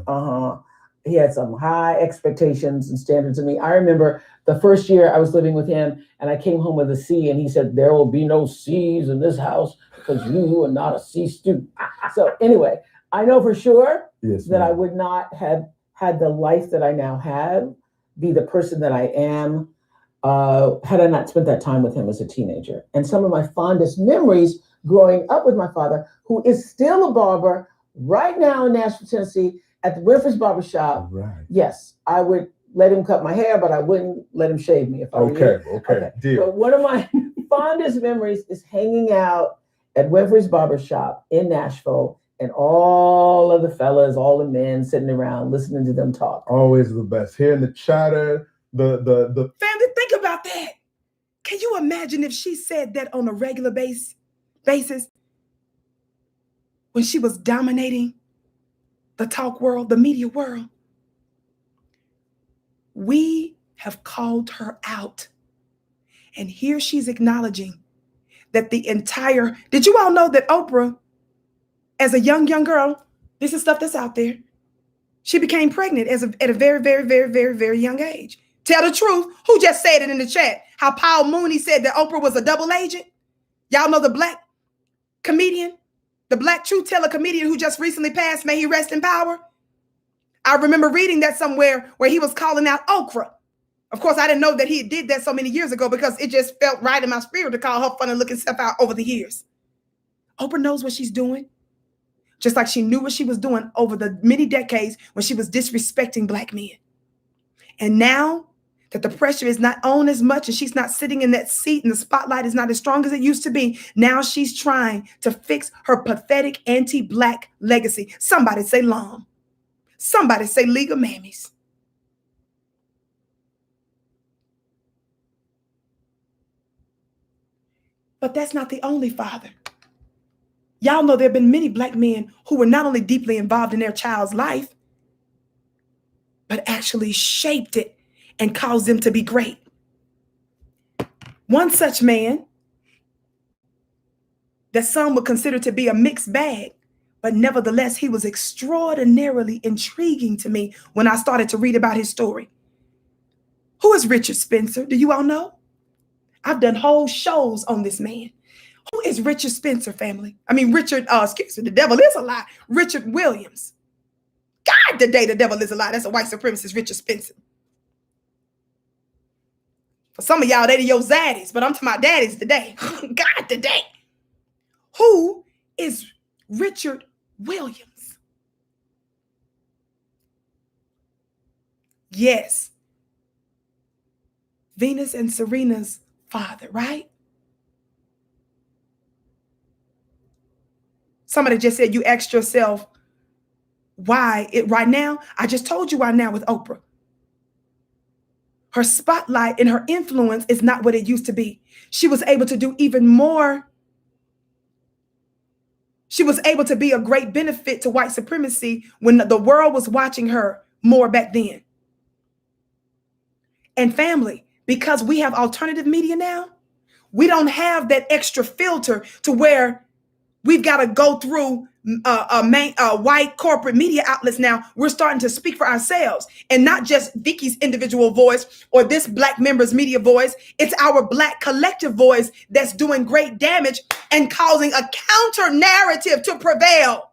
He had some high expectations and standards of me. I remember the first year I was living with him and I came home with a C and he said, there will be no C's in this house because you are not a C student. So anyway, I know for sure that I would not have had the life that I now have, be the person that I am, had I not spent that time with him as a teenager. And some of my fondest memories growing up with my father, who is still a barber right now in Nashville, Tennessee, at the Winfrey's Barbershop. Right. Yes, I would let him cut my hair, but I wouldn't let him shave me if I were Okay. Deal. But one of my fondest memories is hanging out at Winfrey's Barbershop in Nashville and all of the fellas, all the men sitting around listening to them talk. Always the best. Hearing the chatter, the Family, think about that. Can you imagine if she said that on a regular basis when she was dominating the talk world, the media world? We have called her out. And here she's acknowledging that the entire, did you all know that Oprah, as a young girl, this is stuff that's out there, she became pregnant at a very, very, very, very, very young age. Tell the truth. Who just said it in the chat? How Paul Mooney said that Oprah was a double agent. Y'all know the black comedian, the black truth teller comedian who just recently passed, may he rest in power. I remember reading that somewhere where he was calling out Oprah. Of course, I didn't know that he did that so many years ago because it just felt right in my spirit to call her funny looking stuff out over the years. Oprah knows what she's doing. just like she knew what she was doing over the many decades when she was disrespecting Black men. And now that the pressure is not on as much and she's not sitting in that seat and the spotlight is not as strong as it used to be, now she's trying to fix her pathetic anti-Black legacy. Somebody say Lom. Somebody say League of Mammies. But that's not the only father. Y'all know there have been many Black men who were not only deeply involved in their child's life, but actually shaped it and caused them to be great. One such man that some would consider to be a mixed bag, but nevertheless, he was extraordinarily intriguing to me when I started to read about his story. Who is Richard Spencer? Do you all know? I've done whole shows on this man. Who is Richard Spencer, family? I mean, excuse me, the devil is a lie. Richard Williams. God, today the devil is a lie. That's a white supremacist, Richard Spencer. For some of y'all, they your zaddies, but I'm talking about daddies today. God, today. Who is Richard Williams? Yes. Venus and Serena's father, right? Somebody just said, you asked yourself, why it right now? I just told you why now with Oprah. Her spotlight and her influence is not what it used to be. She was able to do even more. She was able to be a great benefit to white supremacy when the world was watching her more back then. And family, because we have alternative media now, we don't have that extra filter to where we've got to go through white corporate media outlets now. We're starting to speak for ourselves, and not just Vicki's individual voice or this Black member's media voice. It's our Black collective voice that's doing great damage and causing a counter narrative to prevail.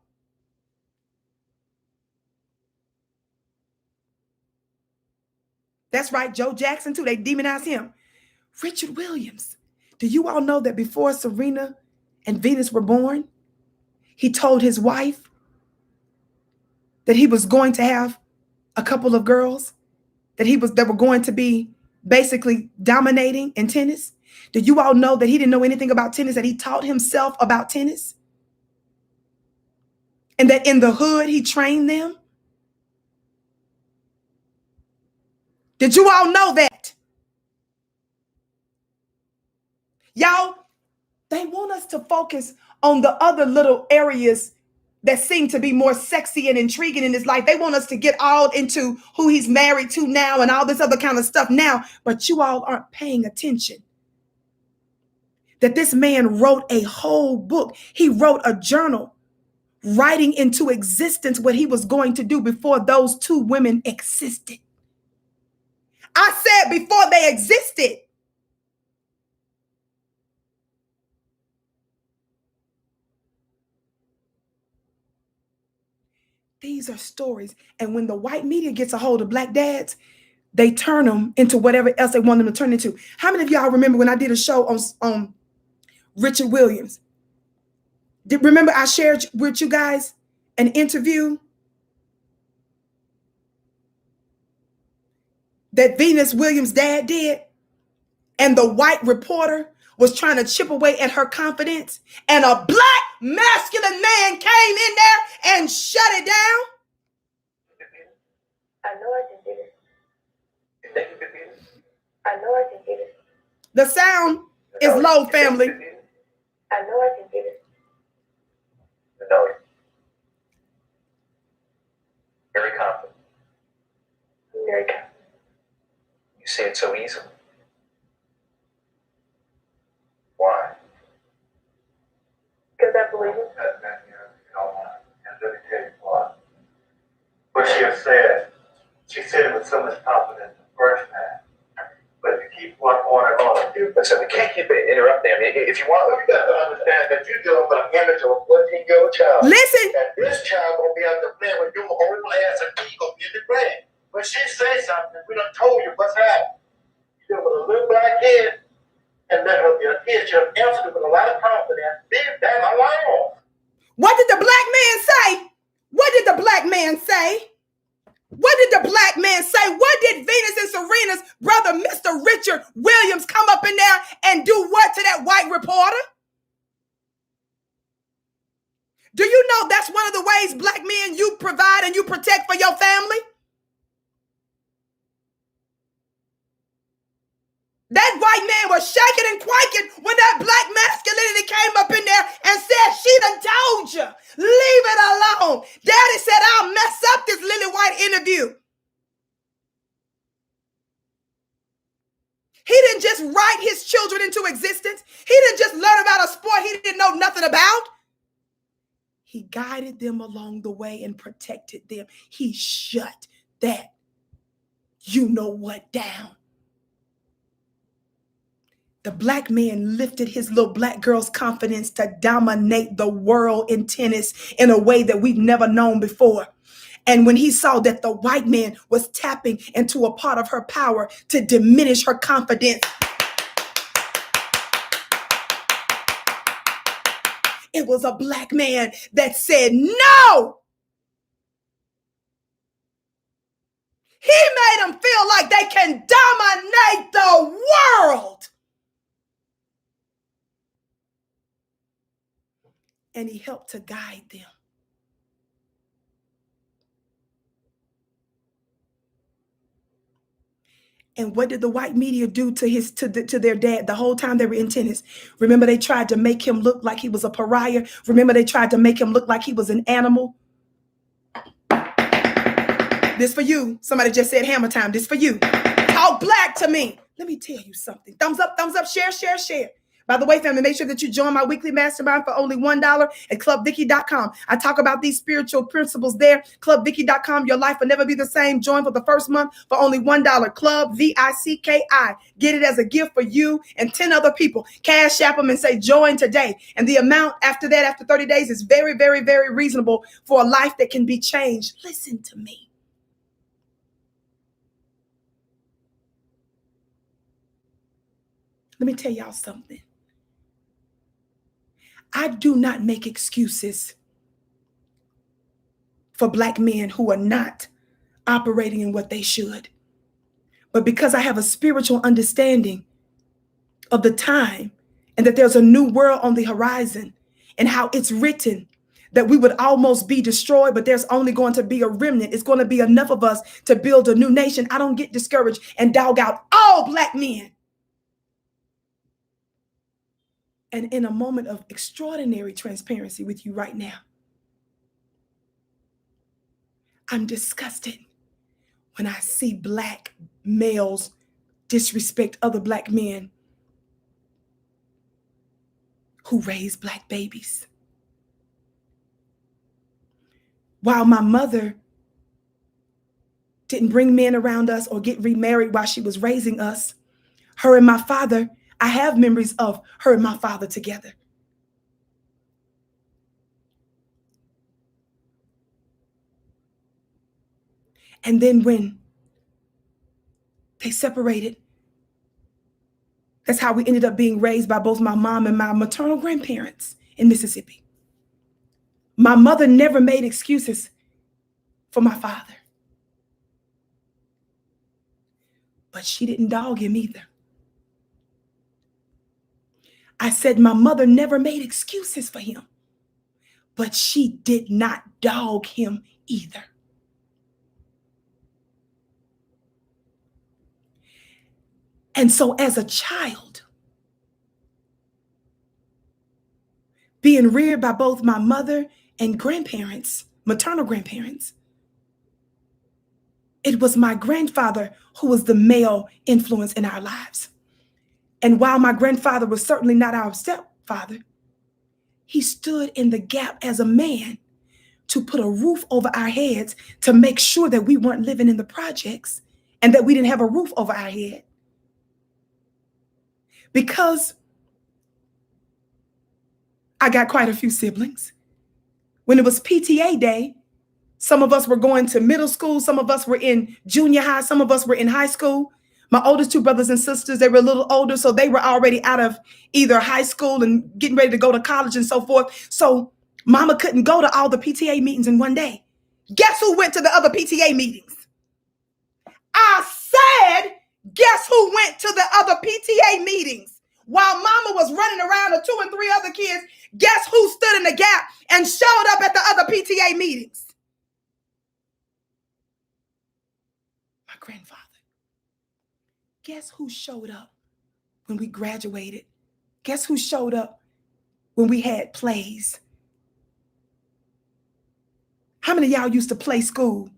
That's right, Joe Jackson too. They demonize him. Richard Williams. Do you all know that before Serena and Venus were born, he told his wife that he was going to have a couple of girls that were going to be basically dominating in tennis? Did you all know that he didn't know anything about tennis, that he taught himself about tennis? And that in the hood, he trained them? Did you all know that? Y'all, they want us to focus on the other little areas that seem to be more sexy and intriguing in his life. They want us to get all into who he's married to now and all this other kind of stuff now, but you all aren't paying attention. That this man wrote a whole book. He wrote a journal writing into existence what he was going to do before those two women existed. I said before they existed. These are stories. And when the white media gets a hold of Black dads, they turn them into whatever else they want them to turn into. How many of y'all remember when I did a show on Richard Williams? Remember I shared with you guys an interview that Venus Williams' dad did, and the white reporter was trying to chip away at her confidence, and a Black masculine man came in there and shut it down? I know I can get it. I know I can get it. The sound is low, family. I know I can get it. No. Very confident. Very confident. You say it so easily. Why? Because I believe it. Let me tell you why. What she said it with so much confidence the first time. But to keep on and do. Listen, we can't keep interrupting. I mean, if you want, you got to understand that you're dealing with an image of a 14-year-old child. Listen. And this child gonna be out there playing with your whole ass, and he gonna be in the grave. When she says something, we done told you what's happening. You're dealing with a little Black kid, and let her be a kid. She'll answer it with a lot of confidence. Big damn alone. What did the Black man say? Richard Williams come up in there and do what to that white reporter? Do you know that's one of the ways black men you provide and you protect for your family? That white man was shaking and quaking when that black masculinity came up in there and said, she done told you, leave it alone. Daddy said, I'll mess up this Lily White interview. He didn't just write his children into existence. He didn't just learn about a sport he didn't know nothing about. He guided them along the way and protected them. He shut that you know what down. The black man lifted his little black girl's confidence to dominate the world in tennis in a way that we've never known before. And when he saw that the white man was tapping into a part of her power to diminish her confidence, it was a black man that said, no. He made them feel like they can dominate the world. And he helped to guide them. And what did the white media do to their dad the whole time they were in tennis? Remember, they tried to make him look like he was a pariah. Remember, they tried to make him look like he was an animal. This for you. Somebody just said hammer time. This for you. Talk black to me. Let me tell you something. Thumbs up, share, share, share. By the way, family, make sure that you join my weekly mastermind for only $1 at clubvicki.com. I talk about these spiritual principles there. Clubvicki.com. Your life will never be the same. Join for the first month for only $1. Club VICKI. Get it as a gift for you and 10 other people. Cash app them and say join today. And the amount after that, after 30 days, is very, very, very reasonable for a life that can be changed. Listen to me. Let me tell y'all something. I do not make excuses for black men who are not operating in what they should. But because I have a spiritual understanding of the time and that there's a new world on the horizon and how it's written that we would almost be destroyed, but there's only going to be a remnant. It's going to be enough of us to build a new nation. I don't get discouraged and dog out all black men. And in a moment of extraordinary transparency with you right now, I'm disgusted when I see black males disrespect other black men who raise black babies. While my mother didn't bring men around us or get remarried while she was raising us, her and my father, I have memories of her and my father together. And then when they separated, that's how we ended up being raised by both my mom and my maternal grandparents in Mississippi. My mother never made excuses for my father, but she didn't dog him either. I said my mother never made excuses for him, but she did not dog him either. And so as a child, being reared by both my mother and grandparents, maternal grandparents, it was my grandfather who was the male influence in our lives. And while my grandfather was certainly not our stepfather, he stood in the gap as a man to put a roof over our heads to make sure that we weren't living in the projects and that we didn't have a roof over our head. Because I got quite a few siblings. When it was PTA day, some of us were going to middle school, some of us were in junior high, some of us were in high school. My oldest two brothers and sisters, they were a little older, so they were already out of either high school and getting ready to go to college and so forth. So mama couldn't go to all the PTA meetings in one day. Guess who went to the other PTA meetings? I said, Guess who went to the other PTA meetings while mama was running around with 2 and 3 other kids? Guess who stood in the gap and showed up at the other PTA meetings? My grandfather. Guess who showed up when we graduated? Guess who showed up when we had plays? How many of y'all used to play school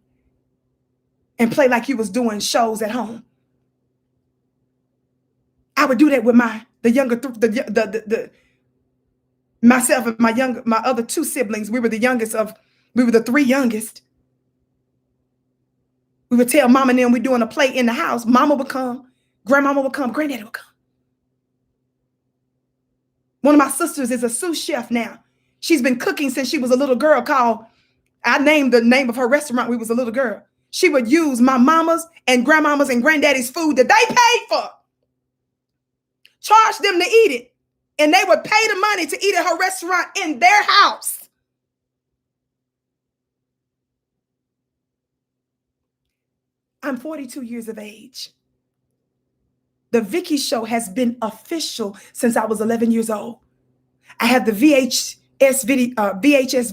and play like you was doing shows at home? I would do that with myself and my other 2 siblings. We were the 3 youngest. We would tell mama and them we're doing a play in the house. Mama would come, grandmama would come, granddaddy would come. One of my sisters is a sous chef now. She's been cooking since she was a little girl I named the name of her restaurant when we was a little girl. She would use my mama's and grandmama's and granddaddy's food that they paid for, charge them to eat it, and they would pay the money to eat at her restaurant in their house. I'm 42 years of age. The Vicki Show has been official since I was 11 years old. I have the VHS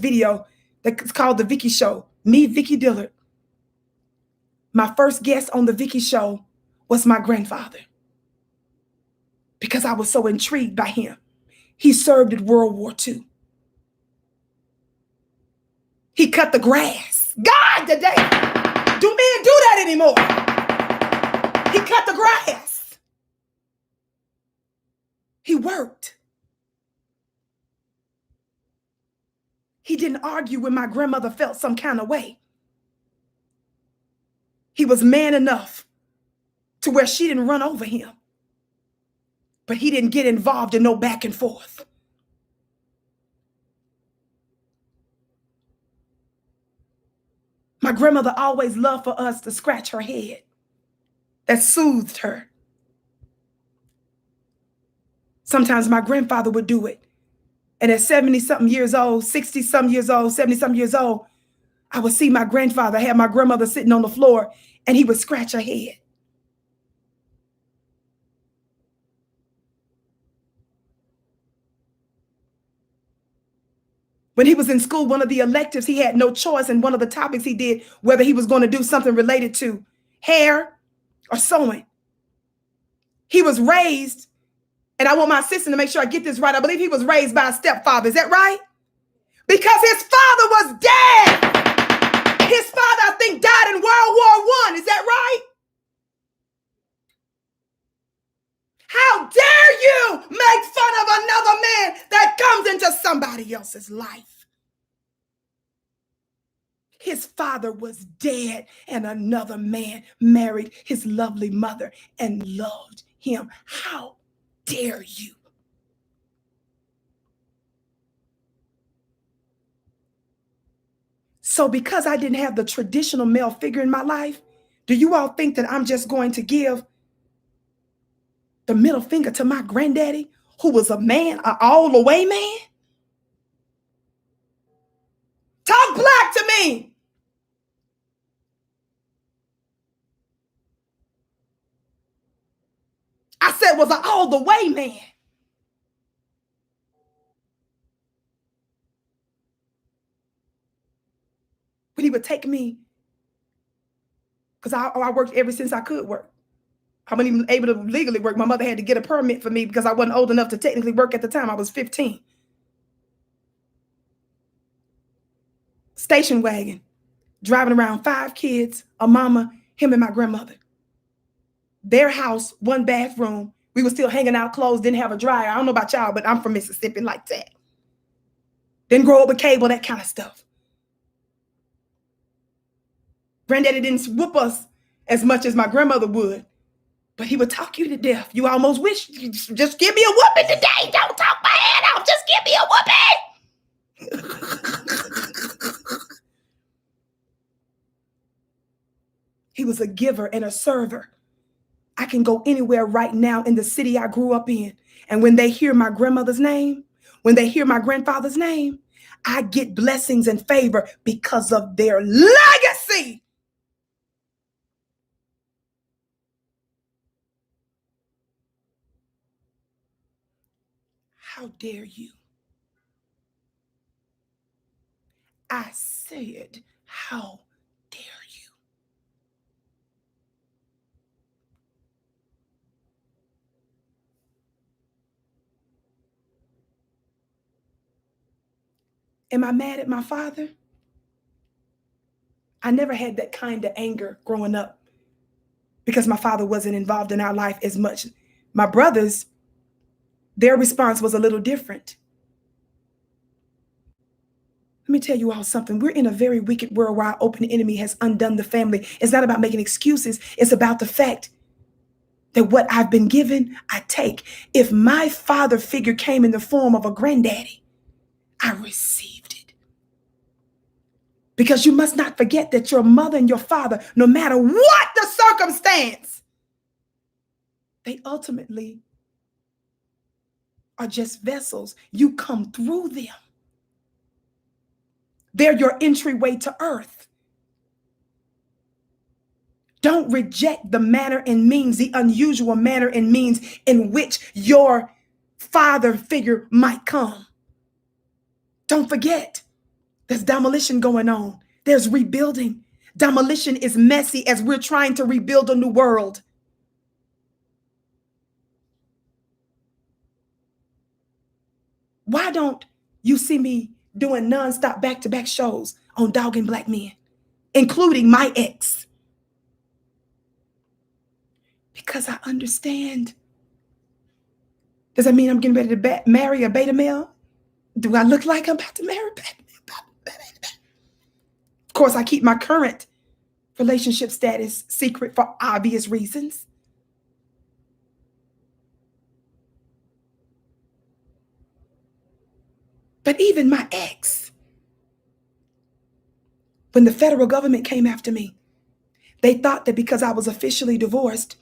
video that's called The Vicki Show. Me, Vicki Dillard. My first guest on The Vicki Show was my grandfather because I was so intrigued by him. He served in World War II. He cut the grass. God, today, do men do that anymore? He cut the grass. He worked. He didn't argue when my grandmother felt some kind of way. He was man enough to where she didn't run over him. But he didn't get involved in no back and forth. My grandmother always loved for us to scratch her head. That soothed her. Sometimes my grandfather would do it. And at 70-something years old, 60-something years old, 70-something years old, I would see my grandfather have my grandmother sitting on the floor and he would scratch her head. When he was in school, one of the electives, he had no choice. And one of the topics he did, whether he was going to do something related to hair or sewing. He was raised, and I want my assistant to make sure I get this right. I believe he was raised by a stepfather. Is that right? Because his father was dead. His father, I think, died in World War I. Is that right? How dare you make fun of another man that comes into somebody else's life? His father was dead and another man married his lovely mother and loved him. How dare you? So because I didn't have the traditional male figure in my life, do you all think that I'm just going to give the middle finger to my granddaddy, who was a man, an all-the-way man? Talk black to me. I said was an all-the-way man. When he would take me, because I worked ever since I could work. I wasn't even able to legally work. My mother had to get a permit for me because I wasn't old enough to technically work at the time. I was 15. Station wagon, driving around 5 kids, a mama, him and my grandmother. Their house, 1 bathroom. We were still hanging out clothes, didn't have a dryer. I don't know about y'all, but I'm from Mississippi like that. Didn't grow up with cable, that kind of stuff. Granddaddy didn't whoop us as much as my grandmother would, but he would talk you to death. You almost wish, just give me a whooping today. Don't talk my head off. Just give me a whooping. He was a giver and a server. I can go anywhere right now in the city I grew up in. And when they hear my grandmother's name, when they hear my grandfather's name, I get blessings and favor because of their legacy. How dare you? I said, how dare you? Am I mad at my father? I never had that kind of anger growing up because my father wasn't involved in our life as much. My brothers, their response was a little different. Let me tell you all something. We're in a very wicked world where our open enemy has undone the family. It's not about making excuses. It's about the fact that what I've been given, I take. If my father figure came in the form of a granddaddy, I received it. Because you must not forget that your mother and your father, no matter what the circumstance, they ultimately are just vessels. You come through them. They're your entryway to earth. Don't reject the manner and means, the unusual manner and means in which your father figure might come. Don't forget, there's demolition going on. There's rebuilding. Demolition is messy as we're trying to rebuild a new world. Why don't you see me doing nonstop back-to-back shows on dogging black men, including my ex? Because I understand. Does that mean I'm getting ready to marry a beta male? Do I look like I'm about to marry a beta male? Of course, I keep my current relationship status secret for obvious reasons. But even my ex, when the federal government came after me, they thought that because I was officially divorced,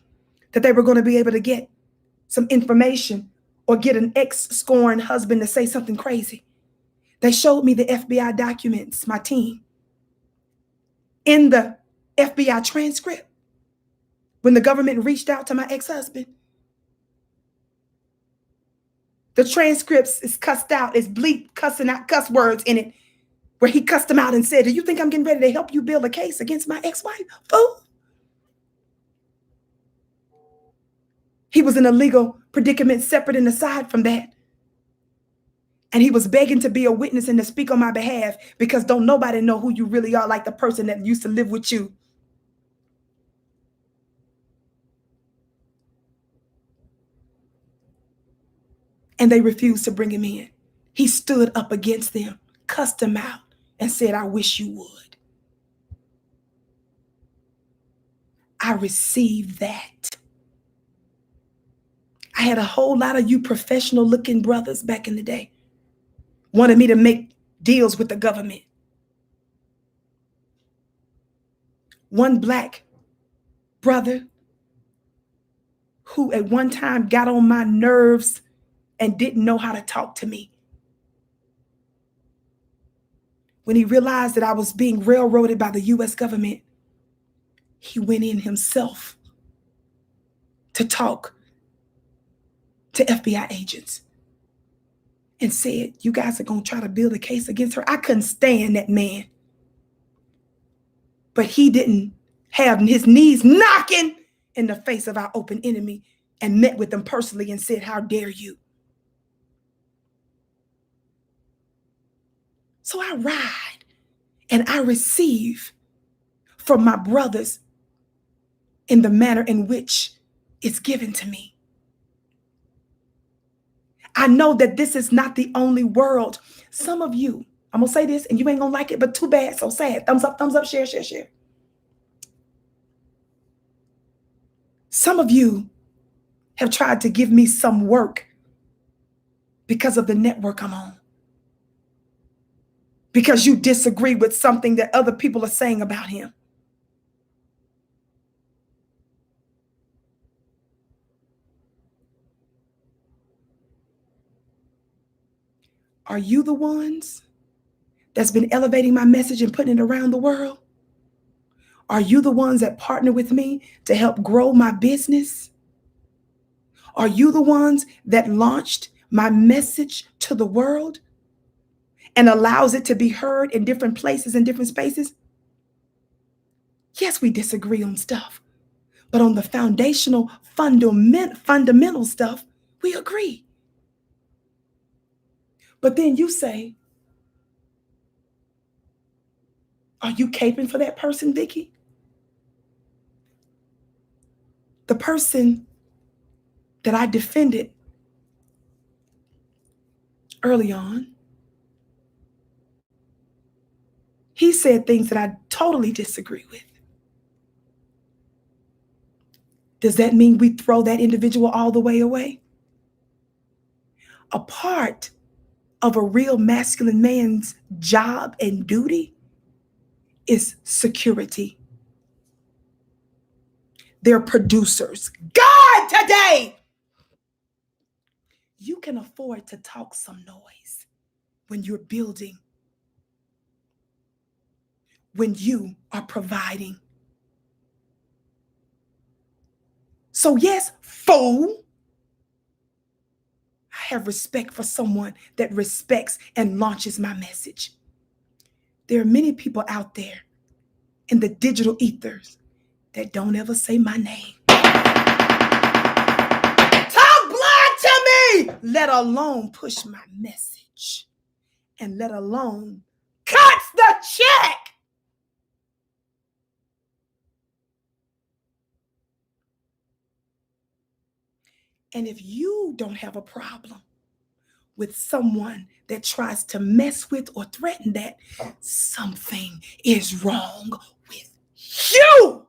that they were going to be able to get some information or get an ex-scorned husband to say something crazy. They showed me the FBI documents, my team. In the FBI transcript, when the government reached out to my ex-husband, the transcripts is cussed out, is bleep cussing out cuss words in it, where he cussed them out and said, do you think I'm getting ready to help you build a case against my ex-wife? Fool. He was in a legal predicament separate and aside from that. And he was begging to be a witness and to speak on my behalf because don't nobody know who you really are like the person that used to live with you. And they refused to bring him in. He stood up against them, cussed them out, and said, I wish you would. I received that. I had a whole lot of you professional looking brothers back in the day wanted me to make deals with the government. One black brother who at one time got on my nerves and didn't know how to talk to me. When he realized that I was being railroaded by the US government, he went in himself to talk to FBI agents and said, you guys are going to try to build a case against her. I couldn't stand that man. But he didn't have his knees knocking in the face of our open enemy and met with them personally and said, how dare you? So I ride and I receive from my brothers in the manner in which it's given to me. I know that this is not the only world. Some of you, I'm going to say this and you ain't going to like it, but too bad, so sad. Thumbs up, share, share, share. Some of you have tried to give me some work because of the network I'm on. Because you disagree with something that other people are saying about him. Are you the ones that's been elevating my message and putting it around the world? Are you the ones that partner with me to help grow my business? Are you the ones that launched my message to the world and allows it to be heard in different places and different spaces, yes, we disagree on stuff, but on the foundational, fundamental stuff, we agree. But then you say, are you caping for that person, Vicki? The person that I defended early on, he said things that I totally disagree with. Does that mean we throw that individual all the way away? A part of a real masculine man's job and duty is security. They're producers. God, today, you can afford to talk some noise when you're building, when you are providing. So yes, fool, I have respect for someone that respects and launches my message. There are many people out there in the digital ethers that don't ever say my name. Talk black to me, let alone push my message, and let alone cut the check. And if you don't have a problem with someone that tries to mess with or threaten that, something is wrong with you.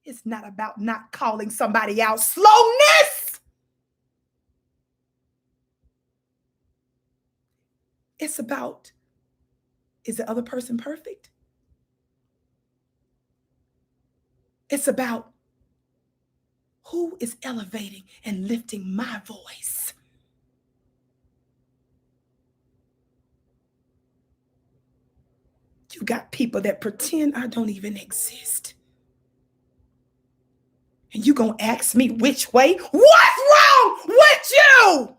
It's not about not calling somebody out. Slowness. It's about, is the other person perfect? It's about who is elevating and lifting my voice. You got people that pretend I don't even exist. And you gonna ask me which way? What's wrong with you?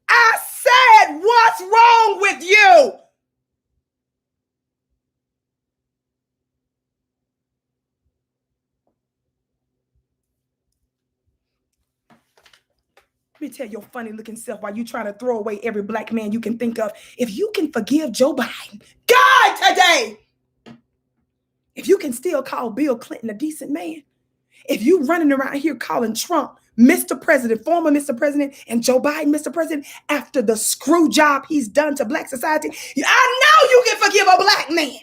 I said, what's wrong with you? Let me tell your funny looking self while you trying to throw away every black man you can think of. If you can forgive Joe Biden, God, today, if you can still call Bill Clinton a decent man, if you running around here calling Trump Mr. President, former Mr. President, and Joe Biden Mr. President after the screw job he's done to black society, I know you can forgive a black man.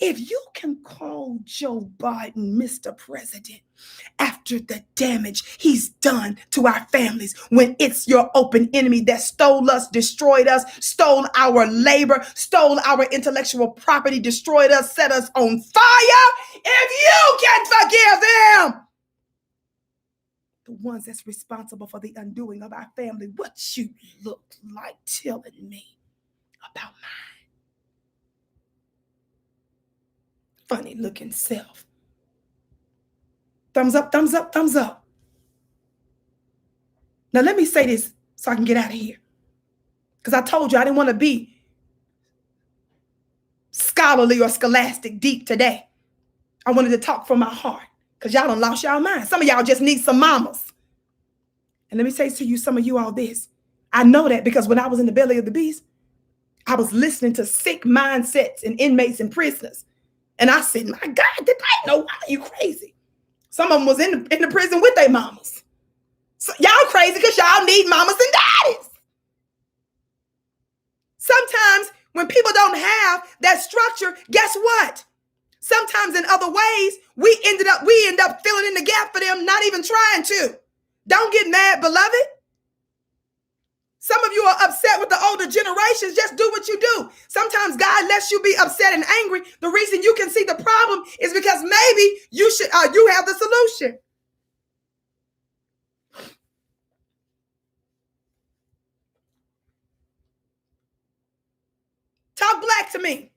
If you can call Joe Biden Mr. President after the damage he's done to our families, when it's your open enemy that stole us, destroyed us, stole our labor, stole our intellectual property, destroyed us, set us on fire, if you can forgive them, the ones that's responsible for the undoing of our family, what you look like telling me about mine? Funny looking self. Thumbs up, thumbs up, thumbs up. Now let me say this so I can get out of here. Because I told you I didn't want to be scholarly or scholastic deep today. I wanted to talk from my heart. Because y'all done lost y'all mind. Some of y'all just need some mamas. And let me say to you, some of you all this. I know that because when I was in the belly of the beast, I was listening to sick mindsets and inmates and prisoners. And I said, my God, I ain't know why you crazy. Some of them was in the prison with their mamas. So y'all crazy because y'all need mamas and daddies. Sometimes when people don't have that structure, guess what? Sometimes in other ways, we end up filling in the gap for them, not even trying to. Don't get mad, beloved. Some of you are upset with the older generations. Just do what you do. Sometimes God lets you be upset and angry. The reason you can see the problem is because maybe you have the solution. Talk black to me.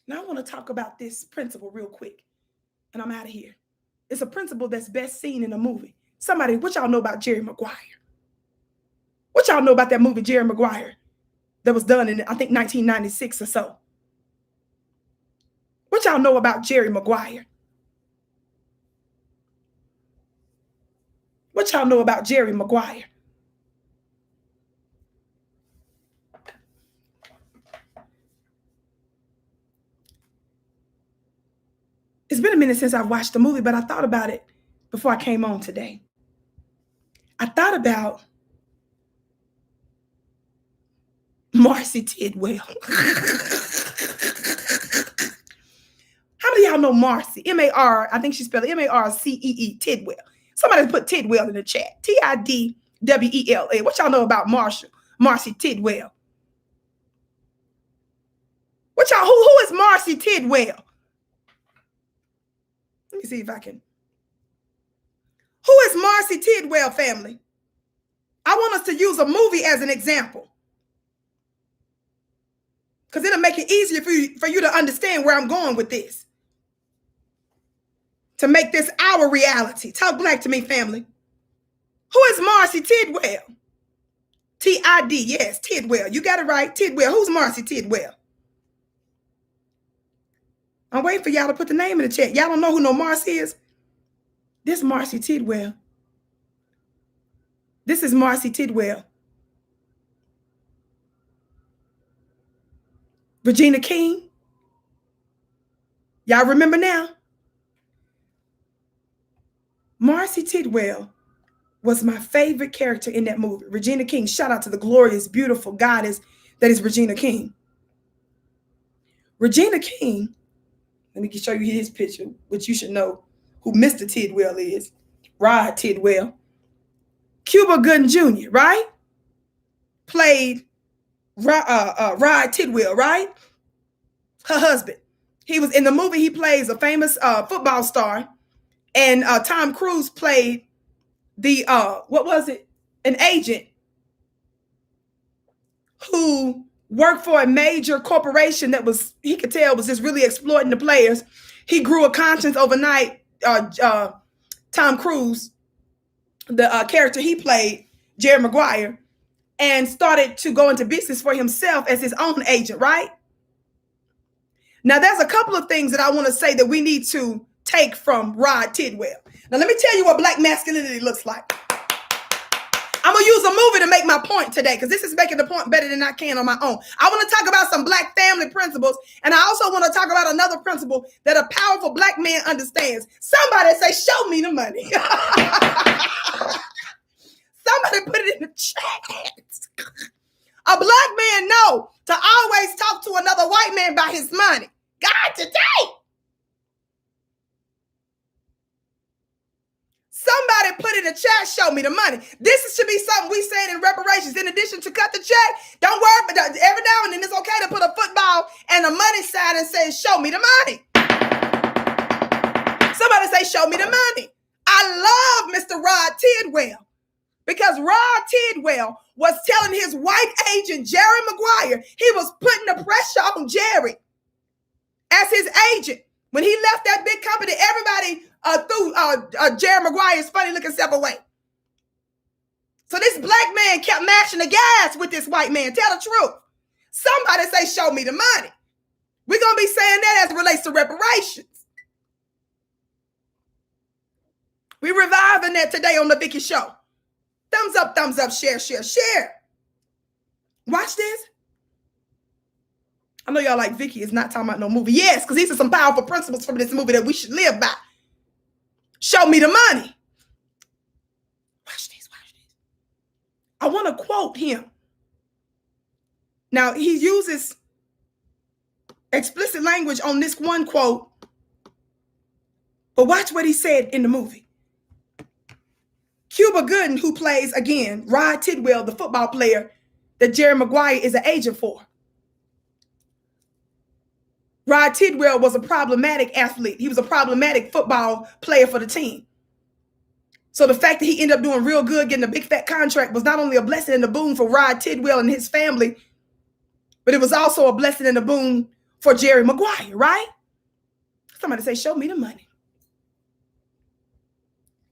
Now I want to talk about this principle real quick, and I'm out of here. It's a principle that's best seen in a movie. Somebody, what y'all know about Jerry Maguire? What y'all know about that movie, Jerry Maguire, that was done in, I think, 1996 or so? What y'all know about Jerry Maguire? What y'all know about Jerry Maguire? It's been a minute since I've watched the movie, but I thought about it before I came on today. I thought about Marcy Tidwell. How many of y'all know Marcy? M-A-R, I think she spelled it M-A-R-C-E-E, Tidwell. Somebody put Tidwell in the chat. T-I-D-W-E-L-A. What y'all know about Marcy Tidwell? What y'all, who is Marcy Tidwell? Let me see if I can. Who is Marcy Tidwell, family? I want us to use a movie as an example, because it'll make it easier for you to understand where I'm going with this. To make this our reality. Talk black to me, family. Who is Marcy Tidwell? T-I-D, yes, Tidwell. You got it right, Tidwell. Who's Marcy Tidwell? I'm waiting for y'all to put the name in the chat. Y'all don't know who no Marcy is? This is Marcy Tidwell. This is Marcy Tidwell. Regina King. Y'all remember now? Marcy Tidwell was my favorite character in that movie. Regina King. Shout out to the glorious, beautiful goddess that is Regina King. Regina King, let me show you his picture, which you should know who Mr. Tidwell is. Rod Tidwell. Cuba Gooding Jr., right? Played Rod Tidwell, right? Her husband. He was in the movie, he plays a famous football star. And Tom Cruise played the, what was it? An agent who worked for a major corporation that was, he could tell, was just really exploiting the players. He grew a conscience overnight. Tom Cruise, the character he played, Jerry Maguire, and started to go into business for himself as his own agent, right? Now, there's a couple of things that I want to say that we need to take from Rod Tidwell. Now, let me tell you what black masculinity looks like. I'm going to use a movie to make my point today, because this is making the point better than I can on my own. I want to talk about some black family principles, and I also want to talk about another principle that a powerful black man understands. Somebody say, show me the money. Somebody put it in the chat. A black man know to always talk to another white man about his money. God, today. Somebody put in the chat, show me the money. This should be something we said in reparations. In addition to cut the check, don't worry, but every now and then it's okay to put a football and a money sign and say, show me the money. Somebody say, show me the money. I love Mr. Rod Tidwell, because Rod Tidwell was telling his white agent, Jerry Maguire, he was putting the pressure on Jerry as his agent. When he left that big company, everybody threw Jerry Maguire's funny looking self away. So this black man kept mashing the gas with this white man. Tell the truth. Somebody say, show me the money. We're going to be saying that as it relates to reparations. We're reviving that today on the Vicki Show. Thumbs up, share, share, share. Watch this. I know y'all like Vicki is not talking about no movie. Yes, because these are some powerful principles from this movie that we should live by. Show me the money. Watch this, watch this. I want to quote him. Now, he uses explicit language on this one quote, but watch what he said in the movie. Cuba Gooding, who plays, again, Rod Tidwell, the football player that Jerry Maguire is an agent for. Rod Tidwell was a problematic athlete. He was a problematic football player for the team. So the fact that he ended up doing real good, getting a big fat contract, was not only a blessing and a boon for Rod Tidwell and his family, but it was also a blessing and a boon for Jerry Maguire, right? Somebody say, show me the money.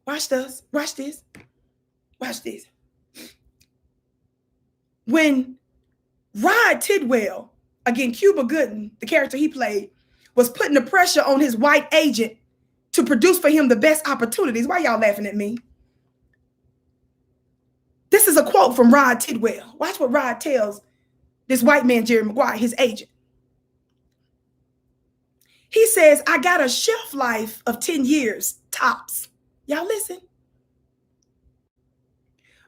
Watch this. Watch this. Watch this. When Rod Tidwell, again, Cuba Gooding, the character he played, was putting the pressure on his white agent to produce for him the best opportunities. Why y'all laughing at me? This is a quote from Rod Tidwell. Watch what Rod tells this white man, Jerry Maguire, his agent. He says, I got a shelf life of 10 years, tops. Y'all listen.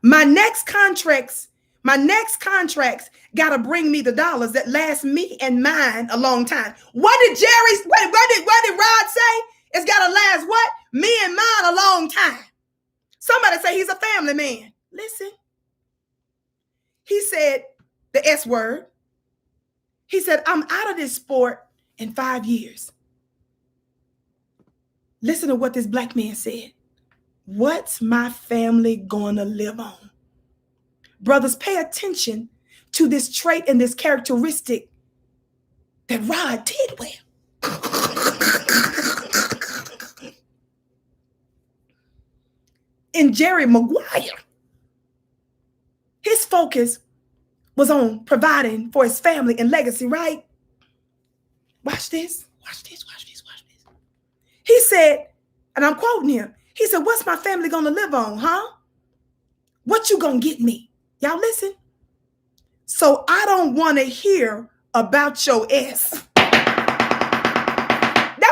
My next contracts got to bring me the dollars that last me and mine a long time. What did what did Rod say? It's got to last what? Me and mine a long time. Somebody say he's a family man. Listen. He said the S word. He said, I'm out of this sport in 5 years. Listen to what this black man said. What's my family gonna live on? Brothers, pay attention to this trait and this characteristic that Rod Tidwell. In Jerry Maguire, his focus was on providing for his family and legacy, right? Watch this, watch this, watch this, watch this. He said, and I'm quoting him, he said, what's my family gonna live on, huh? What you gonna get me? Y'all listen. So I don't wanna hear about your S. That's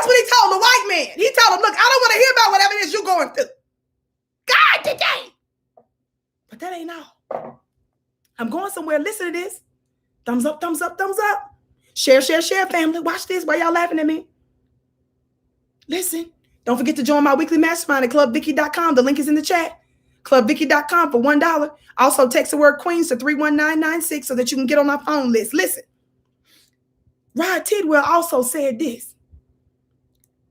what he told the white man. He told him, look, I don't wanna hear about whatever it is you're going through. God today. But that ain't all. I'm going somewhere. Listen to this. Thumbs up, thumbs up, thumbs up. Share, share, share, family. Watch this. Why y'all laughing at me? Listen. Don't forget to join my weekly mastermind at clubvicki.com. The link is in the chat. Clubvicki.com for $1. Also text the word Queens to 31996 so that you can get on my phone list. Listen. Rod Tidwell also said this.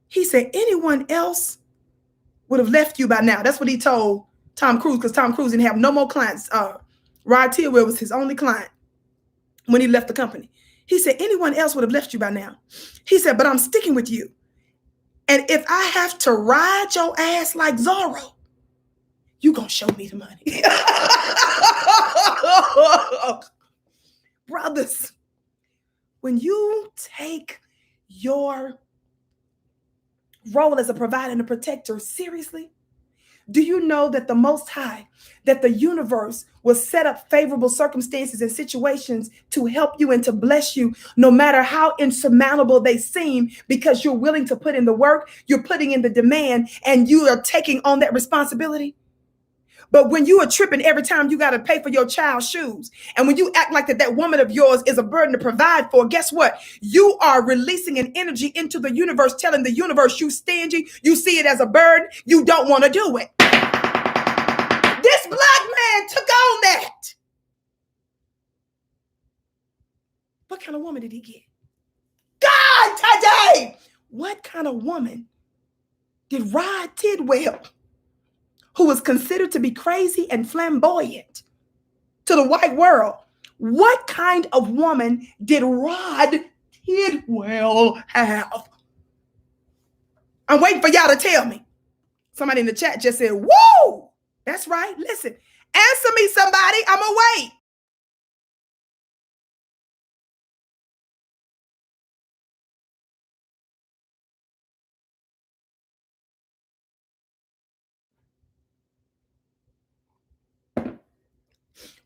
He said, anyone else would have left you by now. That's what he told Tom Cruise, because Tom Cruise didn't have no more clients. Rod Tidwell was his only client when he left the company. He said, anyone else would have left you by now. He said, but I'm sticking with you. And if I have to ride your ass like Zorro, you gonna show me the money. Brothers, when you take your role as a provider and a protector seriously, do you know that the Most High, that the universe will set up favorable circumstances and situations to help you and to bless you, no matter how insurmountable they seem, because you're willing to put in the work, you're putting in the demand, and you are taking on that responsibility? But when you are tripping every time you got to pay for your child's shoes, and when you act like that woman of yours is a burden to provide for, guess what? You are releasing an energy into the universe, telling the universe you stingy, you see it as a burden, you don't want to do it. This black man took on that. What kind of woman did he get? God, today! What kind of woman did Rod Tidwell, who was considered to be crazy and flamboyant to the white world, what kind of woman did Rod Tidwell have? I'm waiting for y'all to tell me. Somebody in the chat just said, woo! That's right. Listen, answer me, somebody. I'm gonna wait.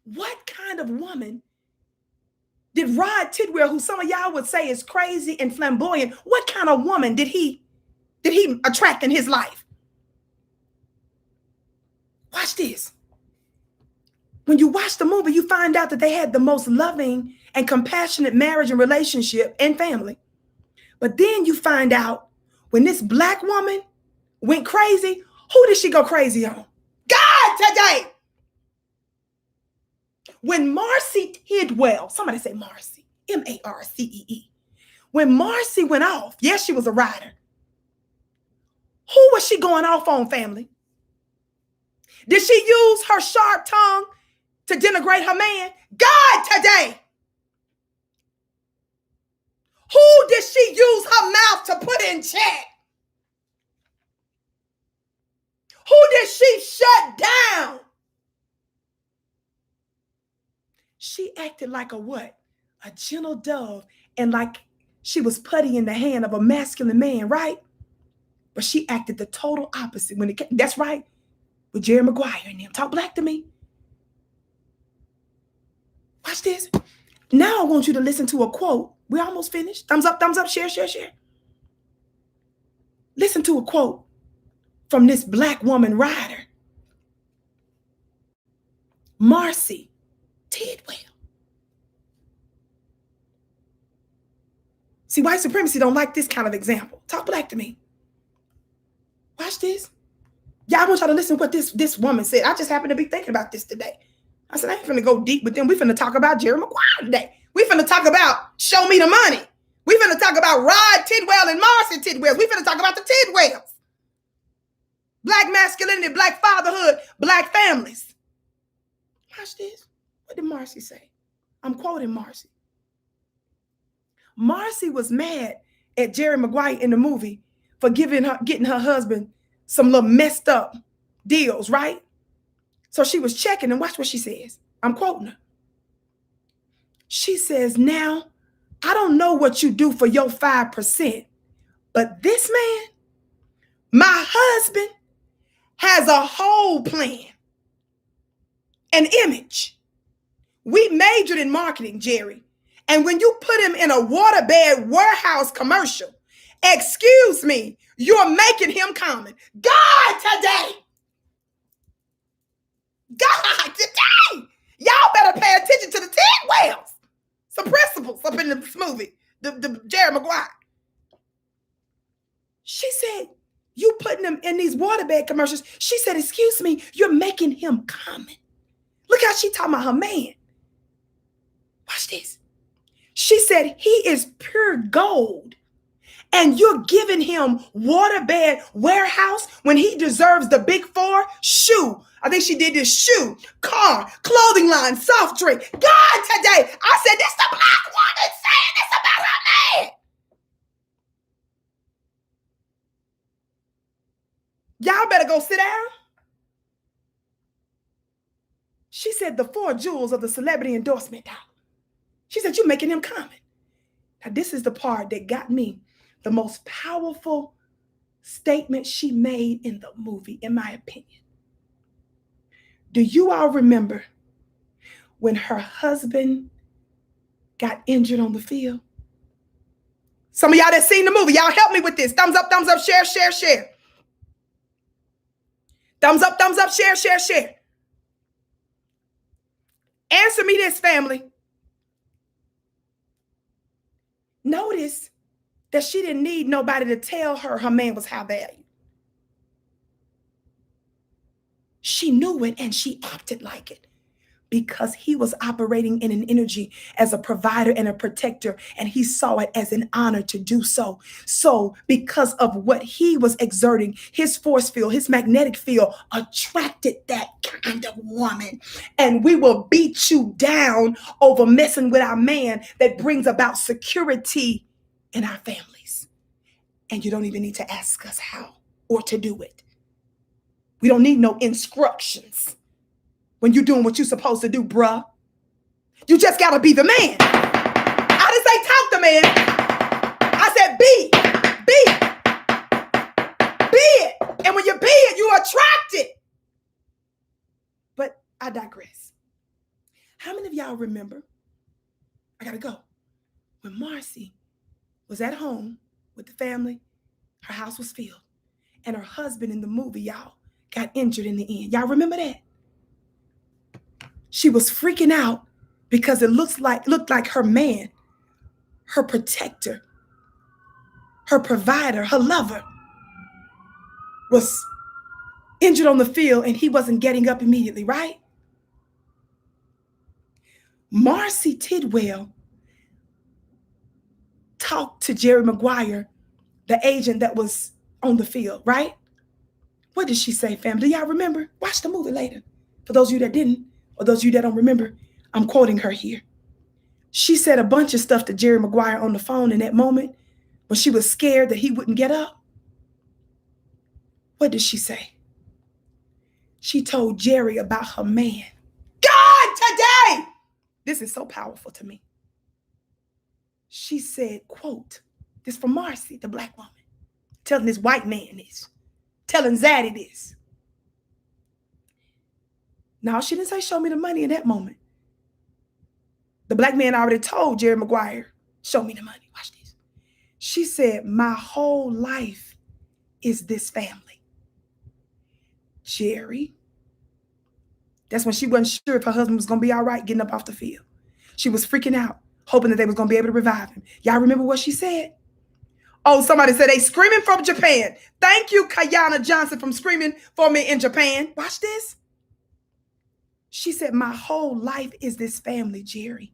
What kind of woman did Rod Tidwell, who some of y'all would say is crazy and flamboyant, what kind of woman did he attract in his life? Watch this. When you watch the movie, you find out that they had the most loving and compassionate marriage and relationship and family. But then you find out when this black woman went crazy, who did she go crazy on? God today. When Marcy Tidwell, somebody say Marcy, M-A-R-C-E-E. When Marcy went off, yes, she was a rider. Who was she going off on, family? Did she use her sharp tongue to denigrate her man? God today. Who did she use her mouth to put in check? Who did she shut down? She acted like a what? A gentle dove, and like she was putty in the hand of a masculine man, right? But she acted the total opposite when it came. That's right. With Jerry Maguire and them. Talk black to me. Watch this. Now I want you to listen to a quote. We're almost finished. Thumbs up, share, share, share. Listen to a quote from this black woman writer, Marcy Tidwell. See, white supremacy don't like this kind of example. Talk black to me. Watch this. Yeah, I want y'all to listen to what this woman said. I just happened to be thinking about this today. I said, I ain't finna go deep with them. We finna talk about Jerry Maguire today. We finna talk about Show Me the Money. We finna talk about Rod Tidwell and Marcy Tidwell. We finna talk about the Tidwells. Black masculinity, black fatherhood, black families. Watch this. What did Marcy say? I'm quoting Marcy. Marcy was mad at Jerry Maguire in the movie for getting her husband some little messed up deals, right? So she was checking, and watch what she says. I'm quoting her. She says, now, I don't know what you do for your 5%, but this man, my husband, has a whole plan, an image. We majored in marketing, Jerry. And when you put him in a waterbed warehouse commercial, excuse me, you're making him common. God today. God today. Y'all better pay attention to the Tidwells. Some principles up in this movie, the Jerry Maguire. She said, you putting him in these waterbed commercials. She said, excuse me, you're making him common. Look how she talking about her man. Watch this. She said, he is pure gold. And you're giving him waterbed warehouse when he deserves the big 4 shoe. I think she did this shoe, car, clothing line, soft drink. God today. I said, this the black woman saying this about her man. Y'all better go sit down. She said the 4 jewels of the celebrity endorsement dollar. She said, you're making him common. Now, this is the part that got me. The most powerful statement she made in the movie, in my opinion. Do you all remember when her husband got injured on the field? Some of y'all that seen the movie, y'all help me with this. Thumbs up, share, share, share. Thumbs up, share, share, share. Answer me this, family. Notice that she didn't need nobody to tell her man was high value. She knew it and she acted like it because he was operating in an energy as a provider and a protector, and he saw it as an honor to do so. So because of what he was exerting, his force field, his magnetic field attracted that kind of woman. And we will beat you down over messing with our man that brings about security in our families. And you don't even need to ask us how or to do it. We don't need no instructions when you're doing what you're supposed to do, bruh. You just got to be the man. I didn't say talk the man. I said be it. And when you be it, you attract it. But I digress. How many of y'all remember, I got to go, when Marcy was at home with the family, her house was filled, and her husband in the movie, y'all, got injured in the end. Y'all remember that? She was freaking out because it looked like her man, her protector, her provider, her lover, was injured on the field and he wasn't getting up immediately, right? Marcy Tidwell talked to Jerry Maguire, the agent that was on the field, right? What did she say, family? Do y'all remember? Watch the movie later. For those of you that didn't, or those of you that don't remember, I'm quoting her here. She said a bunch of stuff to Jerry Maguire on the phone in that moment when she was scared that he wouldn't get up. What did she say? She told Jerry about her man. God, today! This is so powerful to me. She said, quote, this from Marcy, the black woman, telling this white man this, telling Zaddy this. Now, she didn't say, show me the money in that moment. The black man already told Jerry Maguire, show me the money. Watch this. She said, my whole life is this family. Jerry. That's when she wasn't sure if her husband was going to be all right getting up off the field. She was freaking out, hoping that they was going to be able to revive him. Y'all remember what she said? Oh, somebody said they screaming from Japan. Thank you, Kayana Johnson, from screaming for me in Japan. Watch this. She said, my whole life is this family, Jerry.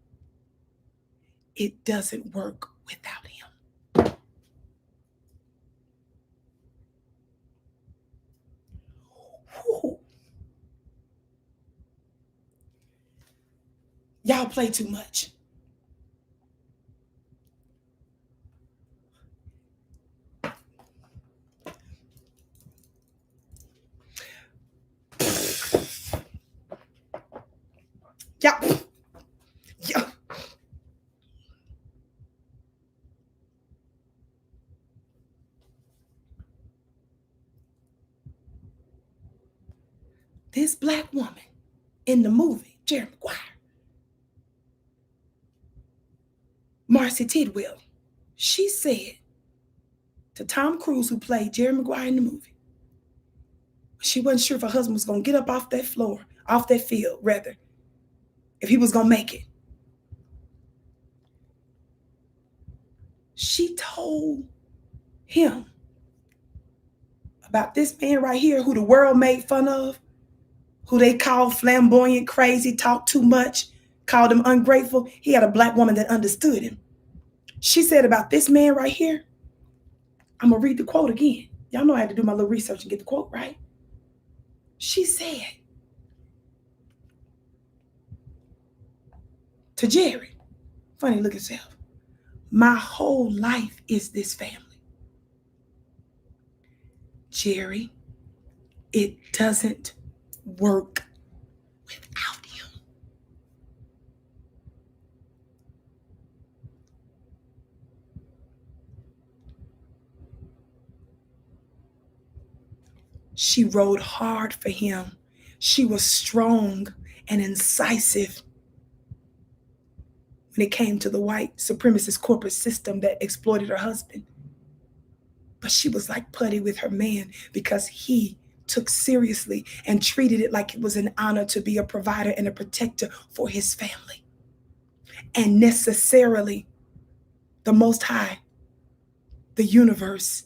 It doesn't work without him. Whew. Y'all play too much. Yeah. This black woman in the movie, Jerry Maguire, Marcy Tidwell, she said to Tom Cruise, who played Jerry Maguire in the movie, she wasn't sure if her husband was going to get up off that floor, off that field, rather, if he was going to make it. She told him about this man right here who the world made fun of, who they called flamboyant, crazy, talked too much, called him ungrateful. He had a black woman that understood him. She said about this man right here, I'm going to read the quote again. Y'all know I had to do my little research and get the quote right. She said to Jerry, funny look at yourself, my whole life is this family. Jerry, it doesn't work without him. She rode hard for him. She was strong and incisive when it came to the white supremacist corporate system that exploited her husband. But she was like putty with her man because he took seriously and treated it like it was an honor to be a provider and a protector for his family. And necessarily, the Most High, the universe,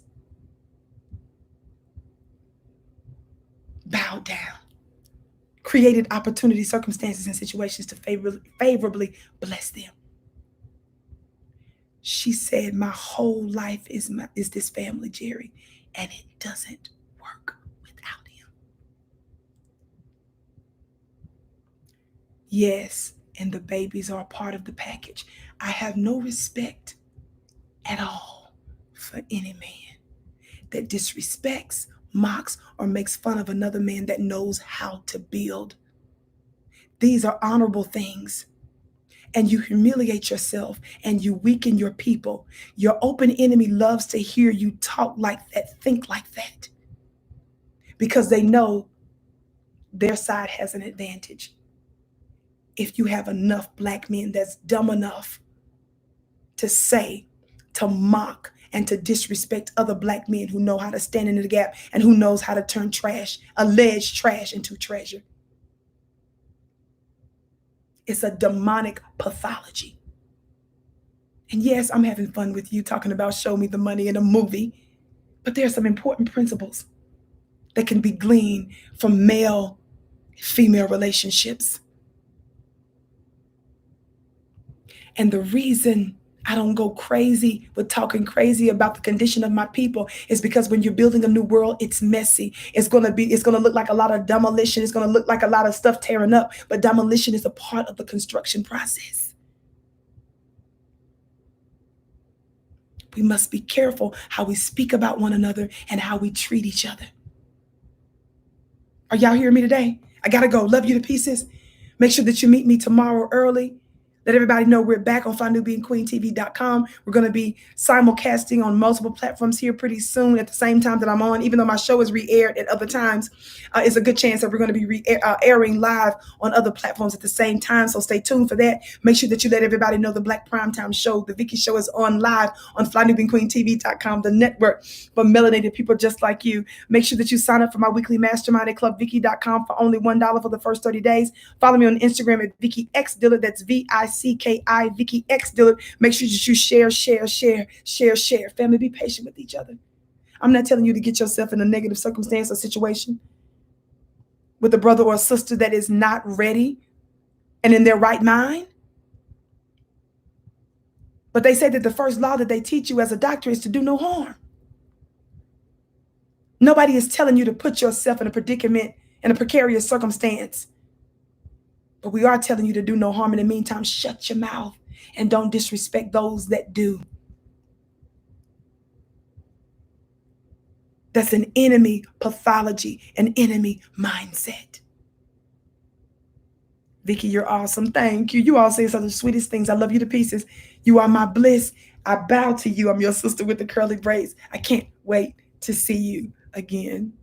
bowed down, created opportunities, circumstances, and situations to favorably bless them. She said, my whole life is this family, Jerry, and it doesn't work without him. Yes, and the babies are a part of the package. I have no respect at all for any man that disrespects, mocks, or makes fun of another man that knows how to build. These are honorable things. And you humiliate yourself and you weaken your people. Your open enemy loves to hear you talk like that, think like that, because they know their side has an advantage. If you have enough black men that's dumb enough to say, to mock, and to disrespect other black men who know how to stand in the gap and who knows how to turn trash, alleged trash, into treasure. It's a demonic pathology. And yes, I'm having fun with you talking about show me the money in a movie, but there are some important principles that can be gleaned from male-female relationships. And the reason I don't go crazy with talking crazy about the condition of my people is because when you're building a new world, it's messy. It's going to look like a lot of demolition. It's going to look like a lot of stuff tearing up, but demolition is a part of the construction process. We must be careful how we speak about one another and how we treat each other. Are y'all hearing me today? I gotta go. Love you to pieces. Make sure that you meet me tomorrow early. Let everybody know we're back on FlyNewBeingQueenTV.com. We're going to be simulcasting on multiple platforms here pretty soon at the same time that I'm on. Even though my show is re-aired at other times, it's a good chance that we're going to be airing live on other platforms at the same time. So stay tuned for that. Make sure that you let everybody know the Black Primetime Show, the Vicki Show, is on live on FlyNewBeingQueenTV.com, the network for melanated people just like you. Make sure that you sign up for my weekly mastermind at ClubVicki.com for only $1 for the first 30 days. Follow me on Instagram at Vicki X Dillard. That's VICKI Vicki X Dillard. Make sure that you share. Family, be patient with each other. I'm not telling you to get yourself in a negative circumstance or situation with a brother or a sister that is not ready and in their right mind. But they say that the first law that they teach you as a doctor is to do no harm. Nobody is telling you to put yourself in a predicament, in a precarious circumstance. But we are telling you to do no harm. In the meantime, shut your mouth and don't disrespect those that do. That's an enemy pathology, an enemy mindset. Vicki, you're awesome. Thank you. You all say some of the sweetest things. I love you to pieces. You are my bliss. I bow to you. I'm your sister with the curly braids. I can't wait to see you again.